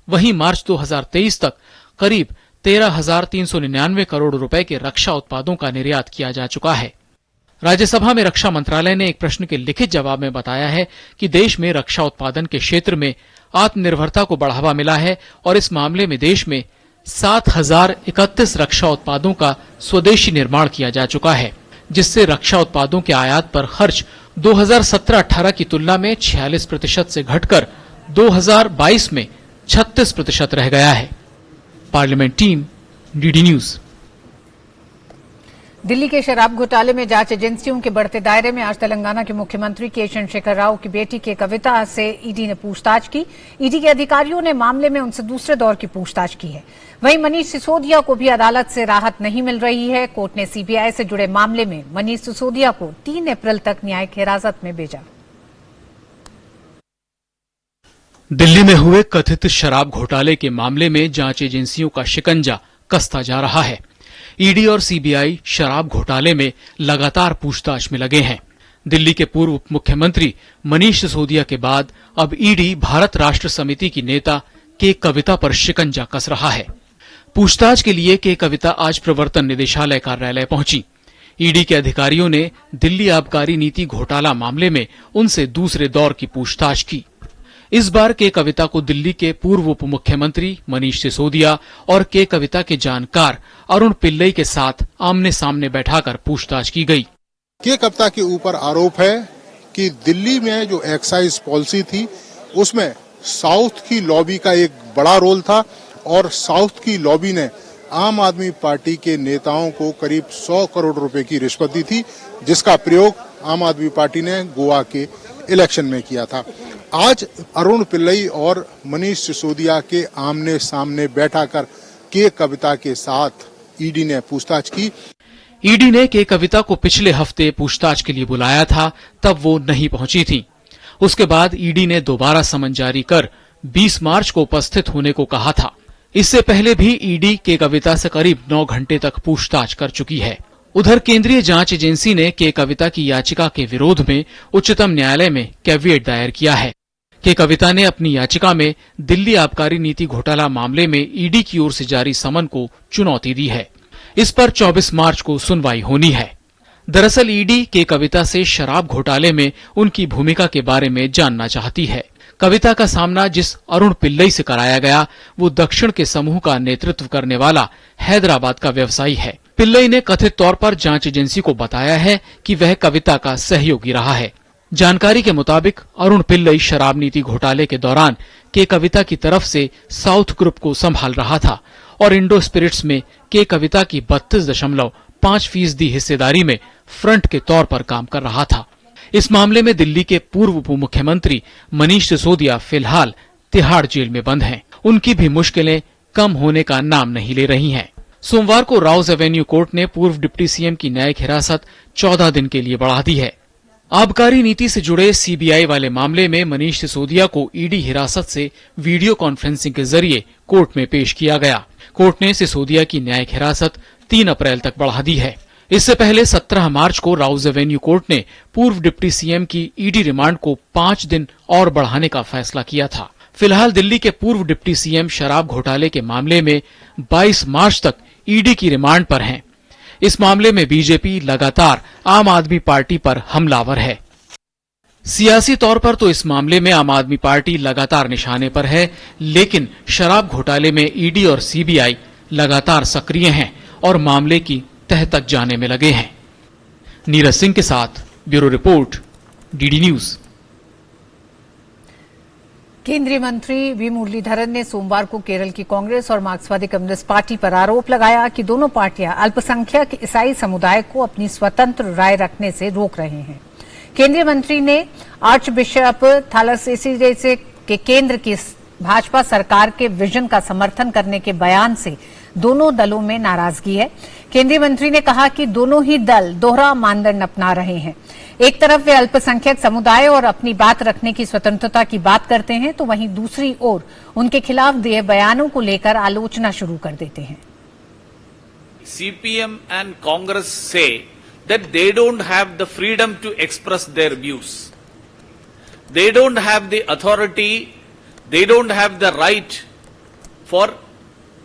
वहीं मार्च 2023 तक करीब 13,399 करोड़ रुपए के रक्षा उत्पादों का निर्यात किया जा चुका है। राज्यसभा में रक्षा मंत्रालय ने एक प्रश्न के लिखित जवाब में बताया है कि देश में रक्षा उत्पादन के क्षेत्र में आत्मनिर्भरता को बढ़ावा मिला है और इस मामले में देश में 7,031 रक्षा उत्पादों का स्वदेशी निर्माण किया जा चुका है, जिससे रक्षा उत्पादों के आयात पर खर्च 2017-18 की तुलना में 46% से घटकर 2022 में 36% रह गया है। Parliament team, DD news. Delhi के शराब घोटाले में जांच एजेंसियों के बढ़ते दायरे में आज तेलंगाना के मुख्यमंत्री के चंद्रशेखर राव की बेटी के कविता से ईडी ने पूछताछ की। ईडी के अधिकारियों ने मामले में उनसे दूसरे दौर की पूछताछ की है। वहीं मनीष सिसोदिया को भी अदालत से राहत नहीं मिल रही है। कोर्ट ने सीबीआई से जुड़े मामले में मनीष सिसोदिया को 3 अप्रैल तक न्यायिक हिरासत में भेजा। दिल्ली में हुए कथित शराब घोटाले के मामले में जांच एजेंसियों का शिकंजा कसता जा रहा है। ईडी और सीबीआई शराब घोटाले में लगातार पूछताछ में लगे हैं। दिल्ली के पूर्व उप मुख्यमंत्री मनीष सिसोदिया के बाद अब ईडी भारत राष्ट्र समिति की नेता के कविता पर शिकंजा कस रहा है। पूछताछ के लिए के कविता आज प्रवर्तन निदेशालय कार्यालय पहुंची। ईडी के अधिकारियों ने दिल्ली आबकारी नीति घोटाला मामले में उनसे दूसरे दौर की पूछताछ की। इस बार के कविता को दिल्ली के पूर्व उप मुख्यमंत्री मनीष सिसोदिया और के कविता के जानकार अरुण पिल्लई के साथ आमने सामने बैठाकर पूछताछ की गई। के कविता के ऊपर आरोप है कि दिल्ली में जो एक्साइज पॉलिसी थी उसमें साउथ की लॉबी का एक बड़ा रोल था और साउथ की लॉबी ने आम आदमी पार्टी के नेताओं को करीब 100 करोड़ रुपए की रिश्वत दी थी, जिसका प्रयोग आम आदमी पार्टी ने गोवा के इलेक्शन में किया था। आज अरुण पिल्लई और मनीष सिसोदिया के आमने सामने बैठाकर के कविता के साथ ईडी ने पूछताछ की। ईडी ने के कविता को पिछले हफ्ते पूछताछ के लिए बुलाया था, तब वो नहीं पहुंची थी। उसके बाद ईडी ने दोबारा समन जारी कर 20 मार्च को उपस्थित होने को कहा था। इससे पहले भी ईडी के कविता से करीब 9 घंटे तक पूछताछ कर चुकी है। उधर केंद्रीय जांच एजेंसी ने के कविता की याचिका के विरोध में उच्चतम न्यायालय में कैविएट दायर किया है। के कविता ने अपनी याचिका में दिल्ली आबकारी नीति घोटाला मामले में ईडी की ओर से जारी समन को चुनौती दी है। इस पर 24 मार्च को सुनवाई होनी है। दरअसल ईडी के कविता से शराब घोटाले में उनकी भूमिका के बारे में जानना चाहती है। कविता का सामना जिस अरुण पिल्लई से कराया गया वो दक्षिण के समूह का नेतृत्व करने वाला हैदराबाद का व्यवसायी है। पिल्लई ने कथित तौर पर जांच एजेंसी को बताया है कि वह कविता का सहयोगी रहा है। जानकारी के मुताबिक अरुण पिल्लई शराब नीति घोटाले के दौरान के कविता की तरफ से साउथ ग्रुप को संभाल रहा था और इंडो स्पिरिट्स में के कविता की 32.5% हिस्सेदारी में फ्रंट के तौर पर काम कर रहा था। इस मामले में दिल्ली के पूर्व उप मुख्यमंत्री मनीष सिसोदिया फिलहाल तिहाड़ जेल में बंद हैं। उनकी भी मुश्किलें कम होने का नाम नहीं ले रही हैं। सोमवार को राउज एवेन्यू कोर्ट ने पूर्व डिप्टी सीएम की न्यायिक हिरासत 14 दिन के लिए बढ़ा दी है। आबकारी नीति से जुड़े सीबीआई वाले मामले में मनीष सिसोदिया को ईडी हिरासत से वीडियो कॉन्फ्रेंसिंग के जरिए कोर्ट में पेश किया गया। कोर्ट ने सिसोदिया की न्यायिक हिरासत 3 अप्रैल तक बढ़ा दी है। इससे पहले 17 मार्च को राउज एवेन्यू कोर्ट ने पूर्व डिप्टी सीएम की ईडी रिमांड को 5 दिन और बढ़ाने का फैसला किया था। फिलहाल दिल्ली के पूर्व डिप्टी सीएम शराब घोटाले के मामले में 22 मार्च तक ईडी की रिमांड पर हैं। इस मामले में बीजेपी लगातार आम आदमी पार्टी पर हमलावर है। सियासी तौर पर तो इस मामले में आम आदमी पार्टी लगातार निशाने पर है, लेकिन शराब घोटाले में ईडी और सीबीआई लगातार सक्रिय हैं और मामले की तह तक जाने में लगे हैं। नीरज सिंह के साथ ब्यूरो रिपोर्ट, डीडी न्यूज। केंद्रीय मंत्री वी मुरलीधरन ने सोमवार को केरल की कांग्रेस और मार्क्सवादी कम्युनिस्ट पार्टी पर आरोप लगाया कि दोनों पार्टियां अल्पसंख्यक ईसाई समुदाय को अपनी स्वतंत्र राय रखने से रोक रहे हैं। केंद्रीय मंत्री ने आर्च बिशप थालासेसी से के केंद्र की भाजपा सरकार के विजन का समर्थन करने के बयान से दोनों दलों में नाराजगी है। केंद्रीय मंत्री ने कहा कि दोनों ही दल दोहरा मानदंड अपना रहे हैं। एक तरफ वे अल्पसंख्यक समुदाय और अपनी बात रखने की स्वतंत्रता की बात करते हैं, तो वहीं दूसरी ओर उनके खिलाफ दिए बयानों को लेकर आलोचना शुरू कर देते हैं। CPM and Congress say that they don't have the freedom to express their views. They don't have the authority, they don't have the right for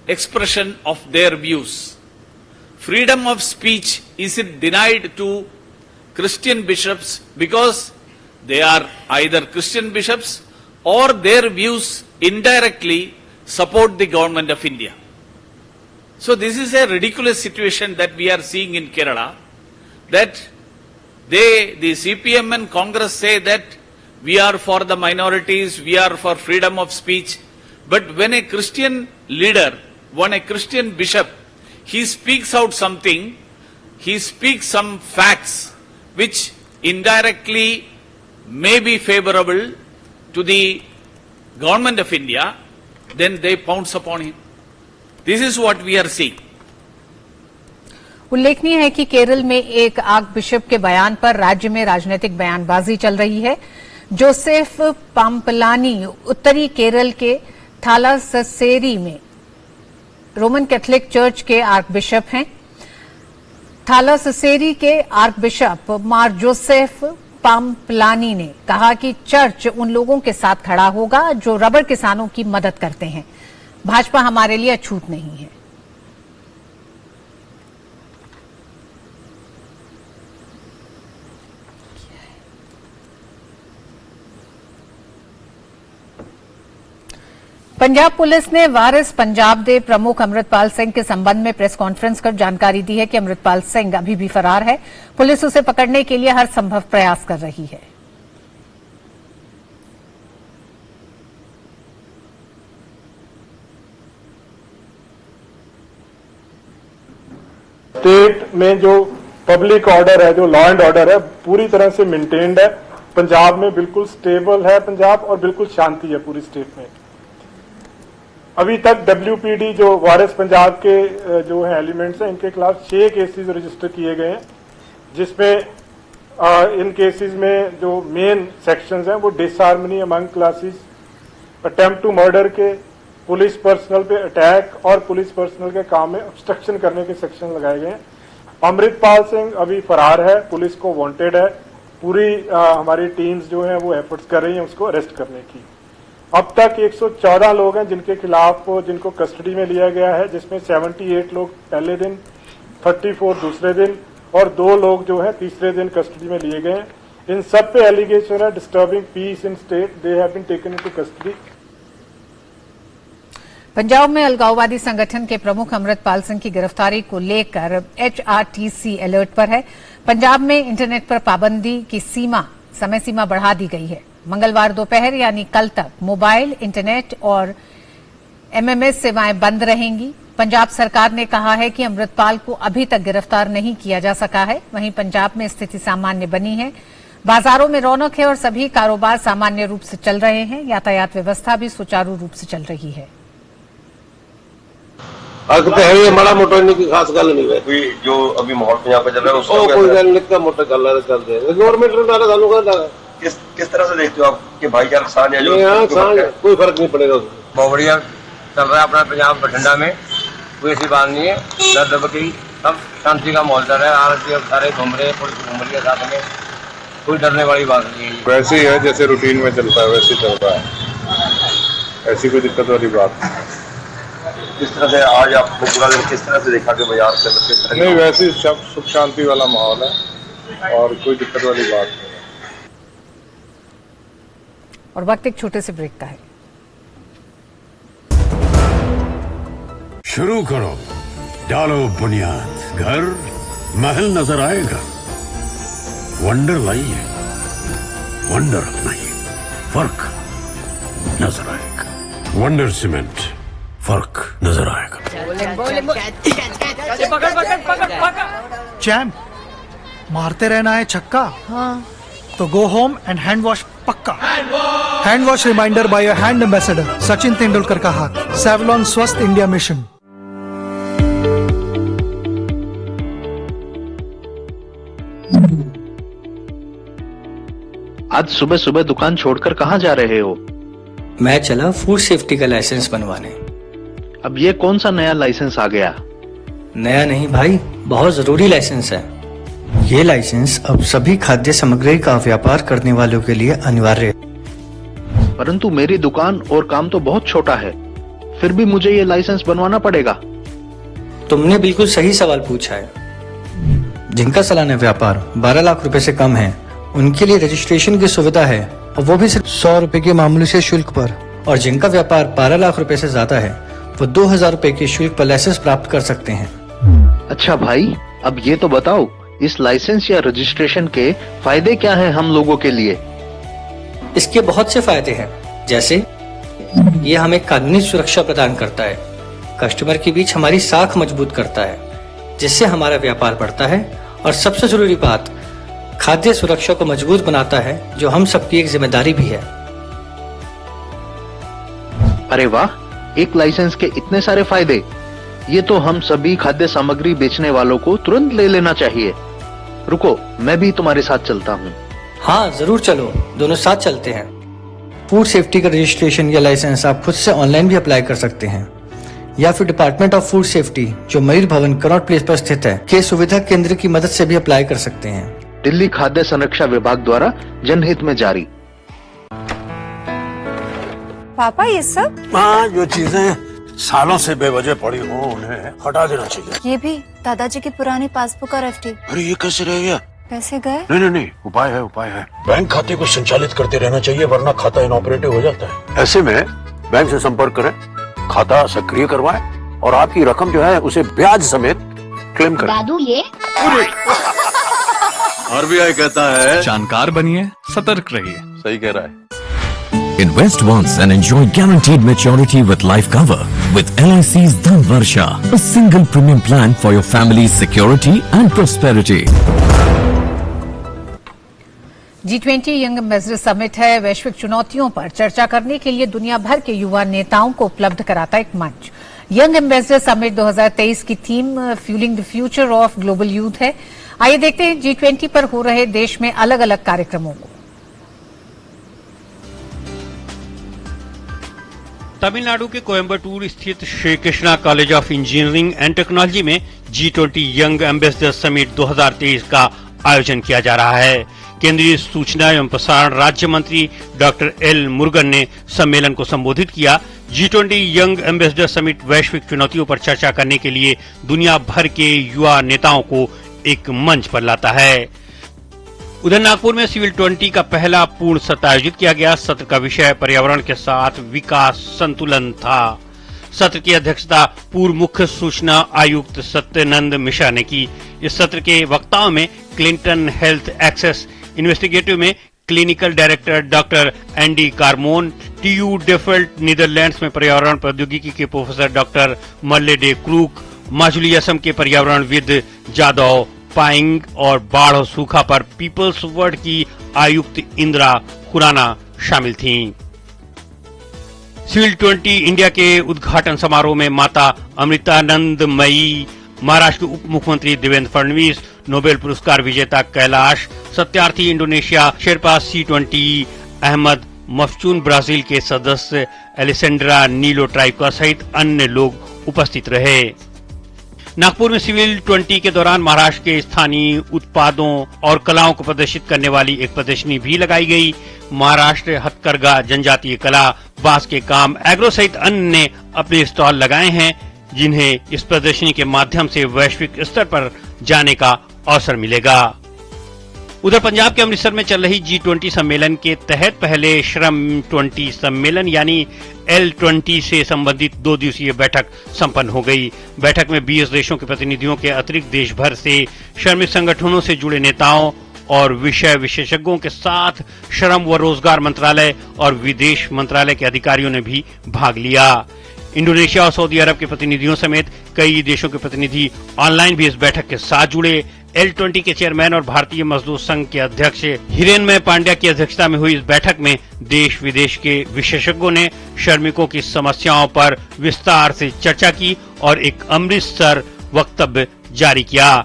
expression of their views. Freedom of speech is denied to Christian bishops because they are either Christian bishops or their views indirectly support the government of India. So this is a ridiculous situation that we are seeing in Kerala, that the CPM and Congress say that we are for the minorities, we are for freedom of speech, but when a Christian leader, when a Christian bishop, he speaks out something, he speaks some facts which indirectly may be favorable to the government of India, then they pounce upon him. This is what we are seeing. उल्लेखनीय है कि केरल में एक arc bishop के बयान पर राज्य में राजनीतिक बयानबाजी चल रही है। जोसेफ पाम्पलानी उत्तरी केरल के थालासेरी में रोमन कैथोलिक चर्च के आर्क बिशप हैं। थालासेरी के आर्क बिशप मार जोसेफ पाम्पलानी ने कहा कि चर्च उन लोगों के साथ खड़ा होगा जो रबर किसानों की मदद करते हैं। भाजपा हमारे लिए अछूत नहीं है। पंजाब पुलिस ने वारिस पंजाब दे प्रमुख अमृतपाल सिंह के संबंध में प्रेस कॉन्फ्रेंस कर जानकारी दी है कि अमृतपाल सिंह अभी भी फरार है। पुलिस उसे पकड़ने के लिए हर संभव प्रयास कर रही है। स्टेट में जो पब्लिक ऑर्डर है, जो लॉ एंड ऑर्डर है, पूरी तरह से मेंटेन्ड है। पंजाब में बिल्कुल स्टेबल है पंजाब, और बिल्कुल शांति है पूरी स्टेट में। अभी तक WPD जो वारिस पंजाब के जो है एलिमेंट्स हैं, इनके खिलाफ 6 केसेस रजिस्टर किए गए हैं, जिसमें इन केसेस में जो मेन सेक्शंस हैं वो disharmony among classes, attempt to murder के, पुलिस पर्सनल पे अटैक और पुलिस पर्सनल के काम में ऑब्स्ट्रक्शन करने के सेक्शन लगाए गए हैं। अमृतपाल सिंह अभी फरार है, पुलिस को वांटेड है। पूरी हमारी टीम्स जो हैं वो एफर्ट्स कर रही हैं उसको अरेस्ट करने की। अब तक 114 लोग हैं जिनके खिलाफ जिनको कस्टडी में लिया गया है, जिसमें 78 लोग पहले दिन, 34 दूसरे दिन और 2 लोग जो है तीसरे दिन कस्टडी में लिए गए हैं। इन सब पे एलिगेशन है disturbing peace in state, they have been taken into custody. Punjab में अलगाववादी संगठन के प्रमुख अमृतपाल सिंह की गिरफ्तारी को लेकर HRTC अलर्ट पर है। पंजाब में इंटरनेट पर पाबंदी की समय सीमा बढ़ा दी गई है। मंगलवार दोपहर यानी कल तक मोबाइल, इंटरनेट और MMS सेवाएं बंद रहेंगी। पंजाब सरकार ने कहा है कि अमृतपाल को अभी तक गिरफ्तार नहीं किया जा सका है। वहीं पंजाब में स्थिति सामान्य बनी है, बाजारों में रौनक है और सभी कारोबार सामान्य रूप से चल रहे हैं। यातायात व्यवस्था भी सुचारू रूप से चल रही है। माड़ा मोटा की खास गल नहीं है कोई जो अभी माहौल पंजाब का चल रहा है उसको कोई गल निक्का मोटा गल है चल रहा है। गवर्नमेंट ने डाला सानू कहता है किस तरह से देखते हो आप कि भाईचारा साझ है जो कोई फर्क नहीं पड़ेगा। बहुत बढ़िया चल रहा है अपना पंजाब बठिंडा में, कोई ऐसी बात नहीं है। डर दबकी सब शांति का माहौल चल रहा है। आरती सारे घूम रहे हैं, पुलिस घूम रही है साथ में, कोई डरने वाली बात नहीं है। वैसे ही है जैसे रूटीन में चलता है वैसे चल रहा है, ऐसी कोई दिक्कत वाली बात नहीं। किस तरह से आज आपको पूरा दिन किस तरह से देखा कि बाजार से नहीं, वैसे सुख शांति वाला माहौल है और कोई दिक्कत वाली बात नहीं है। और वक्त एक छोटे से ब्रेक का है। शुरू करो, डालो बुनियाद, घर महल नजर आएगा। वंडर लाइए, वंडर अपनाइए, फर्क नजर आएगा। वंडर सीमेंट, फर्क नजर आएगा। चैम्प, मारते रहना है छक्का। हाँ। तो go home and hand wash पक्का। Hand wash reminder by your hand ambassador Sachin Tendulkar का हाथ। सेवलॉन स्वस्थ इंडिया मिशन। आज सुबह सुबह दुकान छोड़कर कहाँ जा रहे हो? मैं चला फूड सेफ्टी का लाइसेंस बनवाने। अब ये कौन सा नया लाइसेंस आ गया? नया नहीं भाई, बहुत जरूरी लाइसेंस है। ये लाइसेंस अब सभी खाद्य सामग्री का व्यापार करने वालों के लिए अनिवार्य है। परंतु मेरी दुकान और काम तो बहुत छोटा है, फिर भी मुझे ये लाइसेंस बनवाना पड़ेगा। तुमने बिल्कुल सही सवाल पूछा है। जिनका सालाना व्यापार 12 लाख रुपए से कम है उनके लिए रजिस्ट्रेशन की सुविधा है, और वो भी सिर्फ 100 रुपए के मामूली से शुल्क पर। और जिनका व्यापार 12 लाख रुपए से ज्यादा है वो 2000 रुपए के शुल्क पर लाइसेंस प्राप्त कर सकते हैं। अच्छा भाई, अब ये तो बताओ, इस लाइसेंस या रजिस्ट्रेशन के फायदे क्या हैं हम लोगों के लिए? इसके बहुत से फायदे हैं, जैसे ये हमें कानूनी सुरक्षा प्रदान करता है, कस्टमर के बीच हमारी साख मजबूत करता है, जिससे हमारा व्यापार बढ़ता है, और सबसे जरूरी बात, खाद्य सुरक्षा को मजबूत बनाता है, जो हम सबकी एक जिम्मेदारी भी है। अरे वाह, एक लाइसेंस के इतने सारे फायदे। ये तो हम सभी खाद्य सामग्री बेचने वालों को तुरंत ले लेना चाहिए। रुको, मैं भी तुम्हारे साथ चलता हूँ। हाँ जरूर चलो, दोनों साथ चलते हैं। फूड सेफ्टी का रजिस्ट्रेशन या लाइसेंस आप खुद से ऑनलाइन भी अप्लाई कर सकते हैं, या फिर डिपार्टमेंट ऑफ फूड सेफ्टी जो मयूर भवन कनॉट प्लेस पर स्थित है के सुविधा केंद्र की मदद से भी अप्लाई कर सकते हैं। दिल्ली खाद्य संरक्षा विभाग द्वारा जनहित में जारी। पापा ये सब? हाँ, जो चीजें सालों से बेवजह पड़ी हो उन्हें हटा देना चाहिए। ये भी दादाजी की पुरानी पासबुक और FD। अरे ये कैसे रह गया? पैसे गए? नहीं, उपाय है। बैंक खाते को संचालित करते रहना चाहिए, वरना खाता इनऑपरेटिव हो जाता है। ऐसे में बैंक से संपर्क करें, खाता सक्रिय करवाएं और आपकी रकम जो है उसे ब्याज समेत क्लेम करें। दादू ये RBI कहता है जानकार बनिए, सतर्क रहिए। सही कह रहा है। Invest once and enjoy guaranteed maturity with life cover with LIC's Dhan Varsha, a single premium plan for your family's security and prosperity. G20 young ambassador summit है, वैश्विक चुनौतियों पर चर्चा करने के लिए दुनिया भर के युवा नेताओं को उपलब्ध कराता एक मंच। यंग एम्बेसडर समिट 2023 की theme fuelling the future of global youth है। आइए देखते हैं G20 पर हो रहे देश में अलग अलग कार्यक्रमों को। तमिलनाडु के कोयम्बटूर स्थित Shri Krishna college of engineering and technology में G20 यंग एम्बेसडर समिट 2023 का आयोजन किया जा रहा है। केंद्रीय सूचना एवं प्रसारण राज्य मंत्री डॉक्टर एल मुरुगन ने सम्मेलन को संबोधित किया। G20 यंग एम्बेसडर समिट वैश्विक चुनौतियों पर चर्चा करने के लिए दुनिया भर के युवा नेताओं को एक मंच पर लाता है। उधर नागपुर में सिविल 20 का पहला पूर्ण सत्र आयोजित किया गया। सत्र का विषय पर्यावरण के साथ विकास संतुलन था। सत्र की अध्यक्षता पूर्व मुख्य सूचना आयुक्त सत्यनंद मिश्रा ने की। इस सत्र के वक्ताओं में क्लिंटन हेल्थ एक्सेस इन्वेस्टिगेटिव में clinical director doctor Andy Carmon, TU Delft Netherlands में पर्यावरण प्रौद्योगिकी के professor doctor Malle de Kruk, Majuli Assam के पर्यावरणविद जादव पाइंग और बाढ़ और सूखा पर पीपल्स वर्ड की आयुक्त इंदिरा खुराना शामिल थीं। सिविल 20 इंडिया के उद्घाटन समारोह में माता अमृतानंदमयी, महाराष्ट्र के उप मुख्यमंत्री देवेंद्र फडणवीस, नोबेल पुरस्कार विजेता Kailash Satyarthi, Indonesia sherpa C20 Ahmad Mafchun, Brazil के सदस्य एलेसेंड्रा नीलो ट्राइका सहित अन्य लोग उपस्थित रहे। नागपुर में सिविल 20 के दौरान महाराष्ट्र के स्थानीय उत्पादों और कलाओं को प्रदर्शित करने वाली एक प्रदर्शनी भी लगाई गई। महाराष्ट्र हथकरघा, जनजातीय कला, बांस के काम, एग्रो सहित अन्य ने अपने स्टॉल लगाए हैं, जिन्हें इस प्रदर्शनी के माध्यम से वैश्विक स्तर पर जाने का अवसर मिलेगा। उधर पंजाब के अमृतसर में चल रही G20 सम्मेलन के तहत पहले श्रम 20 सम्मेलन यानी L20 से संबंधित 2 दिवसीय बैठक संपन्न हो गई। बैठक में 20 देशों के प्रतिनिधियों के अतिरिक्त देश भर से श्रमिक संगठनों से जुड़े नेताओं और विषय विशेषज्ञों के साथ श्रम व रोजगार मंत्रालय और विदेश मंत्रालय के अधिकारियों ने भी भाग लिया। इंडोनेशिया और सऊदी अरब के प्रतिनिधियों समेत कई देशों के प्रतिनिधि ऑनलाइन भी इस बैठक के साथ जुड़े। L20 के चेयरमैन और भारतीय मजदूर संघ के अध्यक्ष हिरेनमय पांड्या की अध्यक्षता में हुई इस बैठक में देश विदेश के विशेषज्ञों ने श्रमिकों की समस्याओं पर विस्तार से चर्चा की और एक अमृतसर वक्तव्य जारी किया।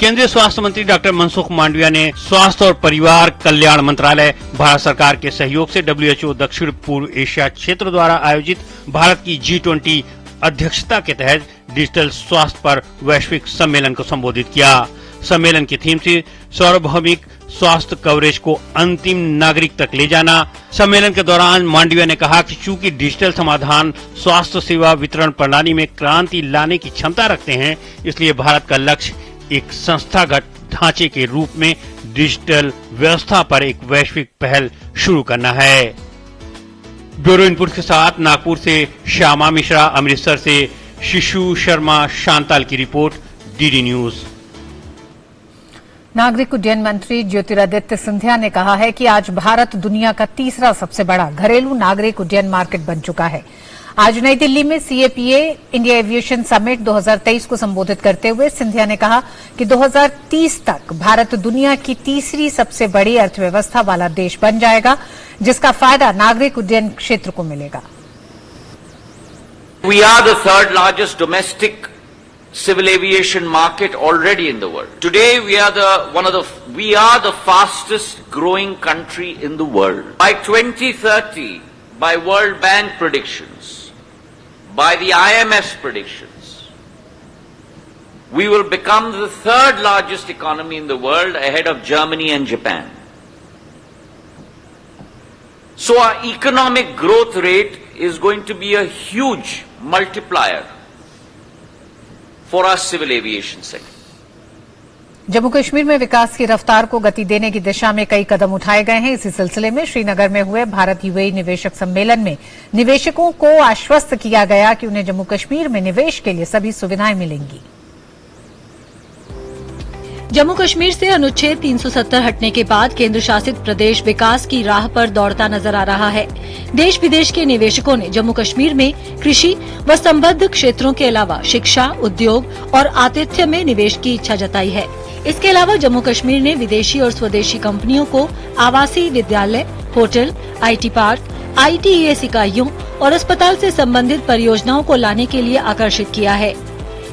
केंद्रीय स्वास्थ्य मंत्री डॉक्टर मनसुख मांडविया ने स्वास्थ्य और परिवार कल्याण मंत्रालय, भारत सरकार के सहयोग से WHO दक्षिण पूर्व एशिया क्षेत्र द्वारा आयोजित भारत की G20 अध्यक्षता के तहत डिजिटल स्वास्थ्य पर वैश्विक सम्मेलन को संबोधित किया। सम्मेलन की थीम थी सार्वभौमिक स्वास्थ्य कवरेज को अंतिम नागरिक तक ले जाना। सम्मेलन के दौरान मांडविया ने कहा कि चूंकि डिजिटल समाधान स्वास्थ्य सेवा वितरण प्रणाली में क्रांति लाने की क्षमता रखते हैं, इसलिए भारत का लक्ष्य एक संस्थागत ढांचे के रूप में डिजिटल व्यवस्था पर एक वैश्विक पहल शुरू करना है। ब्यूरो इनपुट के साथ नागपुर से श्यामा मिश्रा, अमृतसर से शिशु शर्मा शांताल की रिपोर्ट, DD न्यूज। नागरिक उड्डयन मंत्री ज्योतिरादित्य सिंधिया ने कहा है कि आज भारत दुनिया का तीसरा सबसे बड़ा घरेलू नागरिक उड्डयन मार्केट बन चुका है। आज नई दिल्ली में CAPA इंडिया एविएशन समिट 2023 को संबोधित करते हुए सिंधिया ने कहा कि 2030 तक भारत दुनिया की तीसरी सबसे बड़ी अर्थव्यवस्था वाला देश बन जाएगा, जिसका फायदा नागरिक उड्डयन क्षेत्र को मिलेगा। We are the third largest domestic civil aviation market already in the world. Today we are the fastest growing country in the world. By 2030, by World Bank predictions, by the IMF's predictions, we will become the third largest economy in the world ahead of Germany and Japan. So our economic growth rate is going to be a huge multiplier for our civil aviation sector. Jammu Kashmir में विकास की रफ्तार को गति देने की दिशा में कई कदम उठाए गए हैं। इसी सिलसिले में श्रीनगर में हुए भारत UAE निवेशक सम्मेलन में निवेशकों को आश्वस्त किया गया कि उन्हें जम्मू कश्मीर में निवेश के लिए सभी सुविधाएं मिलेंगी। जम्मू कश्मीर से अनुच्छेद 370 हटने के बाद केंद्र शासित प्रदेश विकास की राह पर दौड़ता नजर आ रहा है। देश विदेश के निवेशकों ने जम्मू कश्मीर में कृषि व संबद्ध क्षेत्रों के अलावा शिक्षा, उद्योग और आतिथ्य में निवेश की इच्छा जताई है। इसके अलावा जम्मू कश्मीर ने विदेशी और स्वदेशी कंपनियों को आवासीय विद्यालय, होटल, IT पार्क, ITES इकाइयों और अस्पताल से संबंधित परियोजनाओं को लाने के लिए आकर्षित किया है।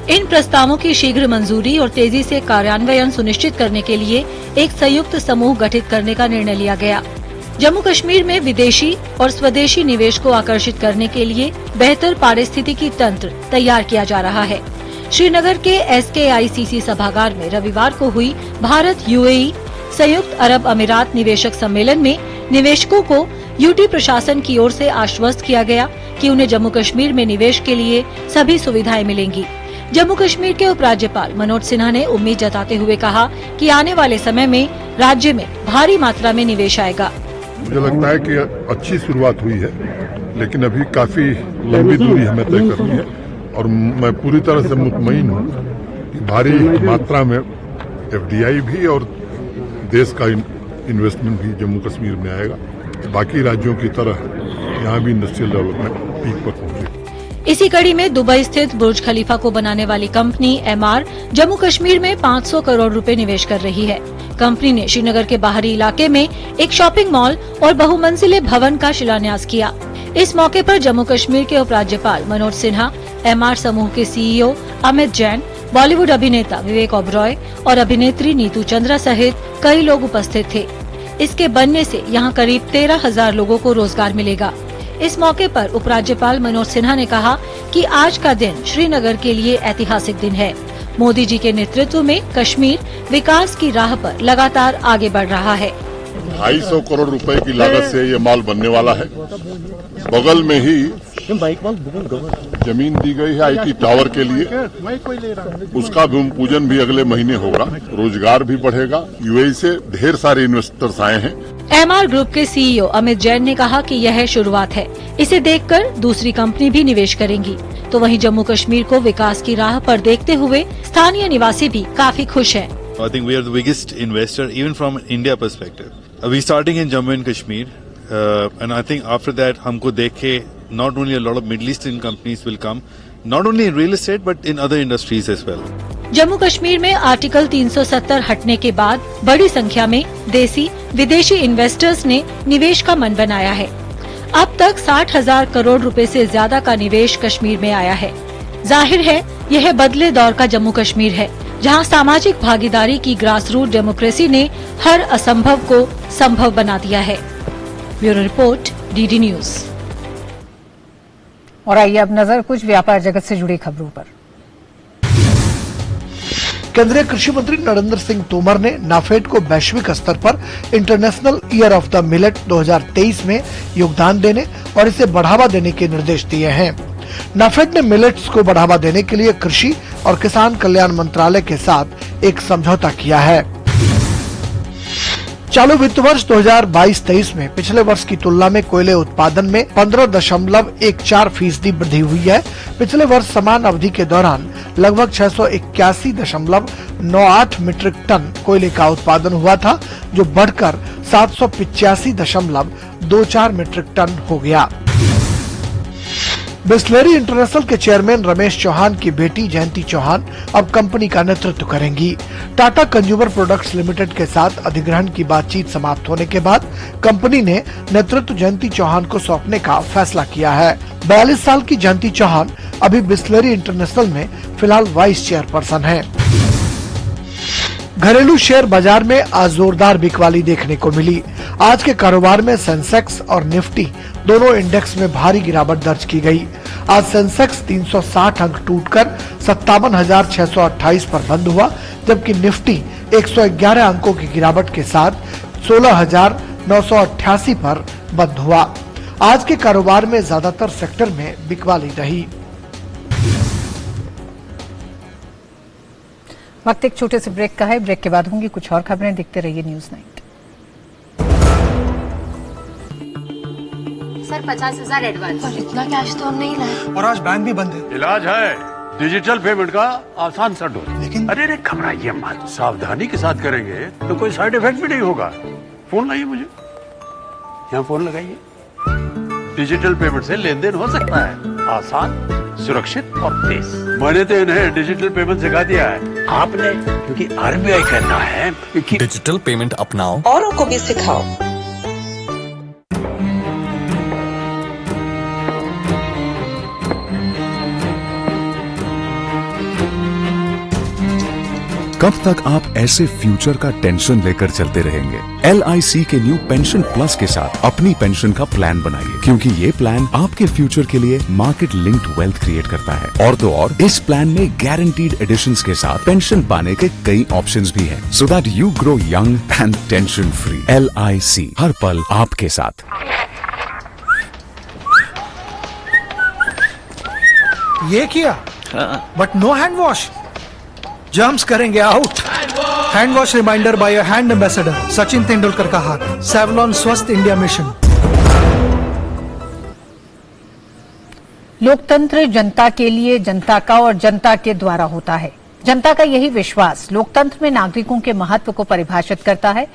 इन प्रस्तावों की शीघ्र मंजूरी और तेजी से कार्यान्वयन सुनिश्चित करने के लिए एक संयुक्त समूह गठित करने का निर्णय लिया गया। जम्मू कश्मीर में विदेशी और स्वदेशी निवेश को आकर्षित करने के लिए बेहतर पारिस्थितिकी तंत्र तैयार किया जा रहा है। श्रीनगर के SKICC सभागार में रविवार को हुई भारत UAE संयुक्त अरब अमीरात निवेशक सम्मेलन में निवेशकों को यूटी प्रशासन की ओर से आश्वस्त किया गया कि उन्हें जम्मू कश्मीर में निवेश के लिए सभी सुविधाएं मिलेंगी। जम्मू कश्मीर के उपराज्यपाल मनोज सिन्हा ने उम्मीद जताते हुए कहा कि आने वाले समय में राज्य में भारी मात्रा में निवेश आएगा। मुझे लगता है कि अच्छी शुरुआत हुई है, लेकिन अभी काफी लंबी दूरी हमें तय करनी है और मैं पूरी तरह से मुतमईन हूँ कि भारी मात्रा में FDI भी और देश का इन्वेस्टमेंट भी जम्मू कश्मीर में आएगा। बाकी राज्यों की तरह यहाँ भी इंडस्ट्रियल डेवलपमेंट पीक पर पहुंचेगी। इसी कड़ी में दुबई स्थित बुर्ज खलीफा को बनाने वाली कंपनी MR जम्मू कश्मीर में 500 करोड़ रुपए निवेश कर रही है। कंपनी ने श्रीनगर के बाहरी इलाके में एक शॉपिंग मॉल और बहुमंजिले भवन का शिलान्यास किया। इस मौके पर जम्मू कश्मीर के उपराज्यपाल मनोज सिन्हा, MR समूह के CEO अमित जैन, बॉलीवुड अभिनेता विवेक ओबरॉय और अभिनेत्री नीतू चंद्रा सहित कई लोग उपस्थित थे। इसके बनने से यहाँ करीब 13,000 लोगों को रोजगार मिलेगा। इस मौके पर उपराज्यपाल मनोज सिन्हा ने कहा कि आज का दिन श्रीनगर के लिए ऐतिहासिक दिन है। मोदी जी के नेतृत्व में कश्मीर विकास की राह पर लगातार आगे बढ़ रहा है। 250 करोड़ रुपए की लागत से ये माल बनने वाला है। बगल में ही जमीन दी गई है IT टावर के लिए, उसका भूमि पूजन भी अगले महीने होगा। रोजगार भी बढ़ेगा। UAE से ढेर सारे इन्वेस्टर्स आए हैं। MR ग्रुप के CEO अमित जैन ने कहा कि यह शुरुआत है, इसे देखकर दूसरी कंपनी भी निवेश करेंगी। तो वहीं जम्मू कश्मीर को विकास की राह पर देखते हुए स्थानीय निवासी भी काफी खुश हैं। I think we are the biggest investor even from India perspective. We starting in Jammu and Kashmir and I think after that हमको देख के not only a lot of Middle Eastern companies will come, not only in real estate but in other industries as well. Jammu Kashmir में article 370 हटने के बाद बड़ी संख्या में देसी विदेशी इन्वेस्टर्स ने निवेश का मन बनाया है। अब तक 60,000 करोड़ रुपए से ज्यादा का निवेश कश्मीर में आया है। जाहिर है यह बदले दौर का जम्मू कश्मीर है, जहां सामाजिक भागीदारी की ग्रासरूट डेमोक्रेसी ने हर असंभव को संभव बना दिया है। Bureau report DD news. और आइए अब नजर कुछ व्यापार जगत से जुड़ी खबरों पर। केंद्रीय कृषि मंत्री नरेंद्र सिंह तोमर ने नाफेड को वैश्विक स्तर पर international year of the millet 2023 में योगदान देने और इसे बढ़ावा देने के निर्देश दिए हैं। नाफेड ने मिलेट्स को बढ़ावा देने के लिए कृषि और किसान कल्याण मंत्रालय के साथ एक समझौता किया है। चालू वित्त वर्ष 2022-23 में पिछले वर्ष की तुलना में कोयले उत्पादन में 15.14% वृद्धि हुई है। पिछले वर्ष समान अवधि के दौरान लगभग 681.98 मीट्रिक टन कोयले का उत्पादन हुआ था, जो बढ़कर 785.24 मीट्रिक टन हो गया। बिस्लेरी इंटरनेशनल के चेयरमैन रमेश चौहान की बेटी जयंती चौहान अब कंपनी का नेतृत्व करेंगी। टाटा कंज्यूमर प्रोडक्ट्स लिमिटेड के साथ अधिग्रहण की बातचीत समाप्त होने के बाद कंपनी ने नेतृत्व जयंती चौहान को सौंपने का फैसला किया है। 42 साल की जयंती चौहान अभी बिस्लेरी इंटरनेशनल में फिलहाल वाइस चेयरपर्सन हैं। घरेलू शेयर बाजार में आज जोरदार बिकवाली देखने को मिली। आज के कारोबार में सेंसेक्स और निफ्टी दोनों इंडेक्स में भारी गिरावट दर्ज की गई। आज सेंसेक्स 360 अंक टूटकर 57,628 पर बंद हुआ, जबकि निफ्टी 111 अंकों की गिरावट के साथ 16,988 पर बंद हुआ। आज के कारोबार में ज्यादातर सेक्टर में बिकवाली रही। वक्त एक छोटे से ब्रेक का है। ब्रेक के बाद होंगी कुछ और खबरें। देखते रहिए न्यूज़ 9। Sir 50,000 advance. और इतना कैश तो हम नहीं लाए। और आज बैंक भी बंद है। इलाज है डिजिटल पेमेंट का आसान सा डोज। लेकिन अरे घबराइए मत, सावधानी के साथ करेंगे तो कोई साइड इफेक्ट भी नहीं होगा। फोन लाइए मुझे, यहाँ फोन लगाइए। डिजिटल पेमेंट से लेन देन हो सकता है, आसान, सुरक्षित और तेज। मैंने तो इन्हें डिजिटल पेमेंट सिखा दिया है, आपने? क्योंकि RBI कहना है कि डिजिटल पेमेंट अपनाओ, औरों को भी सिखाओ। कब तक आप ऐसे फ्यूचर का टेंशन लेकर चलते रहेंगे? LIC के न्यू पेंशन प्लस के साथ अपनी पेंशन का प्लान बनाइए, क्योंकि ये प्लान आपके फ्यूचर के लिए मार्केट लिंक्ड वेल्थ क्रिएट करता है। और तो और इस प्लान में गारंटीड एडिशंस के साथ पेंशन पाने के कई ऑप्शंस भी हैं, so that you grow young and tension free. LIC, हर पल आपके साथ। ये किया but no hand wash, germs करेंगे out. Hand wash reminder by hand ambassador Sachin Tendulkar का हाथ। सेवलॉन स्वस्थ इंडिया मिशन। लोकतंत्र जनता के लिए, जनता का और जनता के द्वारा होता है। जनता का यही विश्वास लोकतंत्र में नागरिकों के महत्व को परिभाषित करता है।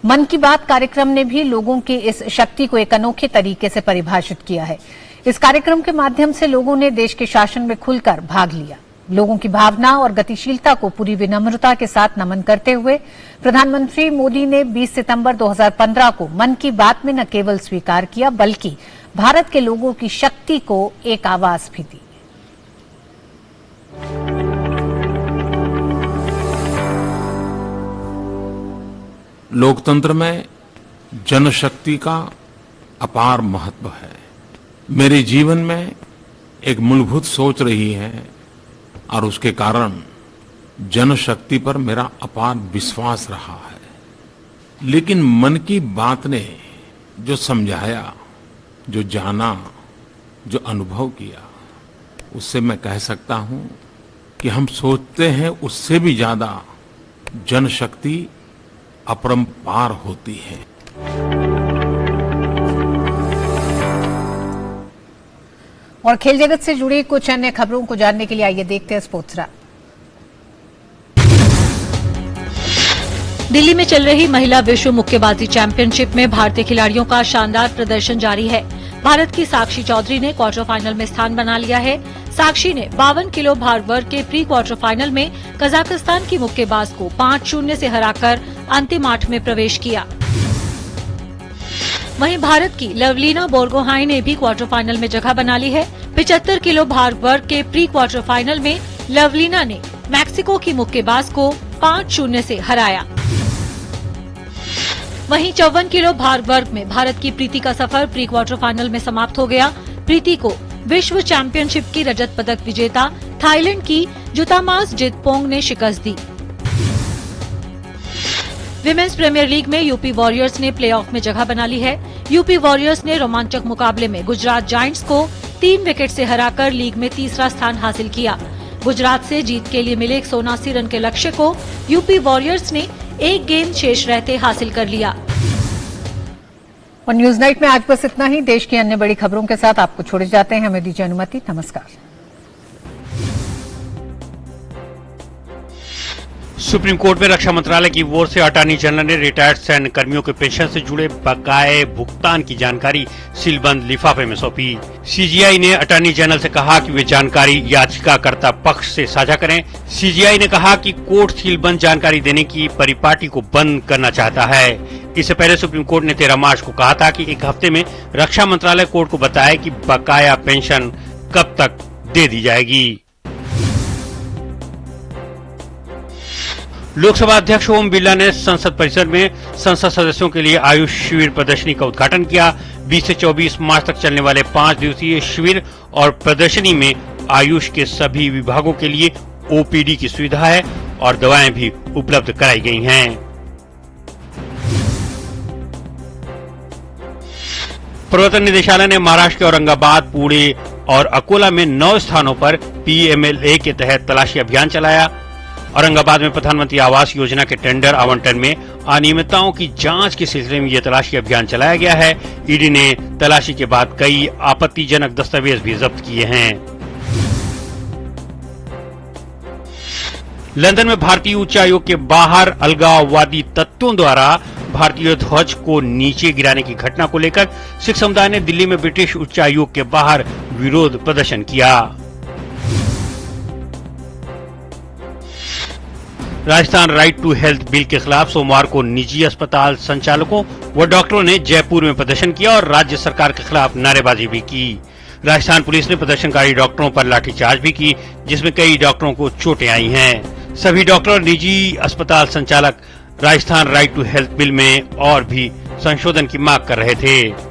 मन की बात कार्यक्रम ने भी लोगों की इस शक्ति को एक अनोखे तरीके से परिभाषित किया है। इस कार्यक्रम के माध्यम से लोगों ने देश के शासन में खुलकर भाग लिया। लोगों की भावना और गतिशीलता को पूरी विनम्रता के साथ नमन करते हुए प्रधानमंत्री मोदी ने 20 सितंबर 2015 को मन की बात में न केवल स्वीकार किया, बल्कि भारत के लोगों की शक्ति को एक आवाज भी दी। लोकतंत्र में जनशक्ति का अपार महत्व है। मेरे जीवन में एक मूलभूत सोच रही है और उसके कारण जनशक्ति पर मेरा अपार विश्वास रहा है। लेकिन मन की बात ने जो समझाया, जो जाना, जो अनुभव किया, उससे मैं कह सकता हूं कि हम सोचते हैं उससे भी ज्यादा जनशक्ति अपरंपार होती है। और खेल जगत से जुड़ी कुछ अन्य खबरों को जानने के लिए आइए देखते हैं स्पोर्ट्स रैप। दिल्ली में चल रही महिला विश्व मुक्केबाजी चैंपियनशिप में भारतीय खिलाड़ियों का शानदार प्रदर्शन जारी है। भारत की साक्षी चौधरी ने क्वार्टर फाइनल में स्थान बना लिया है। साक्षी ने 52 किलो भार वर्ग के प्री क्वार्टर फाइनल में कजाकिस्तान की मुक्केबाज को 5-0 से हराकर अंतिम 8 में प्रवेश किया। वहीं भारत की लवलीना बोरगोहाई ने भी क्वार्टर फाइनल में जगह बना ली है। 75 किलो भार वर्ग के प्री क्वार्टर फाइनल में लवलीना ने मैक्सिको की मुक्केबाज को 5-0 से हराया। वहीं 54 किलो भार वर्ग में भारत की प्रीति का सफर प्री क्वार्टर फाइनल में समाप्त हो गया। प्रीति को विश्व चैंपियनशिप की रजत पदक विजेता थाईलैंड की जुतामास जितपोंग ने शिकस्त दी। विमेंस प्रीमियर लीग में यूपी वॉरियर्स ने प्लेऑफ में जगह बना ली है। यूपी वॉरियर्स ने रोमांचक मुकाबले में गुजरात जायंट्स को 3 विकेट से हराकर लीग में तीसरा स्थान हासिल किया। गुजरात से जीत के लिए मिले 179 रन के लक्ष्य को यूपी वॉरियर्स ने 1 गेंद शेष रहते हासिल कर लिया। और न्यूज नाइट में आज बस इतना ही। देश की अन्य बड़ी खबरों के साथ आपको छोड़े जाते हैं। हमें दीजिए अनुमति। नमस्कार। सुप्रीम कोर्ट में रक्षा मंत्रालय की ओर से अटॉर्नी जनरल ने रिटायर्ड सैन्य कर्मियों के पेंशन से जुड़े बकाये भुगतान की जानकारी सीलबंद लिफाफे में सौंपी। सीजीआई ने अटॉर्नी जनरल से कहा कि वे जानकारी याचिकाकर्ता पक्ष से साझा करें। सीजीआई ने कहा कि कोर्ट सीलबंद जानकारी देने की परिपाटी को बंद करना चाहता है। इससे पहले सुप्रीम कोर्ट ने 13 मार्च को कहा था कि एक हफ्ते में रक्षा मंत्रालय कोर्ट को बताए कि बकाया पेंशन कब तक दे दी जाएगी। लोकसभा अध्यक्ष ओम बिरला ने संसद परिसर में संसद सदस्यों के लिए आयुष शिविर प्रदर्शनी का उद्घाटन किया। 20 से 24 मार्च तक चलने वाले 5 दिवसीय शिविर और प्रदर्शनी में आयुष के सभी विभागों के लिए ओपीडी की सुविधा है और दवाएं भी उपलब्ध कराई गई हैं। प्रवर्तन निदेशालय ने महाराष्ट्र के औरंगाबाद, पुणे और अकोला में 9 स्थानों पर PMLA के तहत तलाशी अभियान चलाया। औरंगाबाद में प्रधानमंत्री आवास योजना के टेंडर आवंटन में अनियमितताओं की जांच के सिलसिले में यह तलाशी अभियान चलाया गया है। ईडी ने तलाशी के बाद कई आपत्तिजनक दस्तावेज भी जब्त किए हैं। लंदन में भारतीय उच्चायोग के बाहर अलगाववादी तत्वों द्वारा भारतीय ध्वज को नीचे गिराने की घटना को लेकर सिख समुदाय ने दिल्ली में ब्रिटिश उच्चायोग के बाहर विरोध प्रदर्शन किया। Rajasthan right to health bill के खिलाफ सोमवार को निजी अस्पताल संचालकों व डॉक्टरों ने जयपुर में प्रदर्शन किया और राज्य सरकार के खिलाफ नारेबाजी भी की। राजस्थान पुलिस ने प्रदर्शनकारी डॉक्टरों पर लाठीचार्ज भी की, जिसमें कई डॉक्टरों को चोटें आई हैं। सभी डॉक्टर और निजी अस्पताल संचालक Rajasthan right to health bill में और भी संशोधन की मांग कर रहे थे।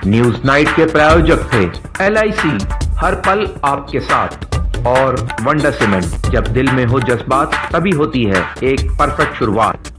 न्यूज नाइट के प्रायोजक थे LIC, हर पल आपके साथ, और वंडर सीमेंट, जब दिल में हो जज्बात तभी होती है एक परफेक्ट शुरुआत।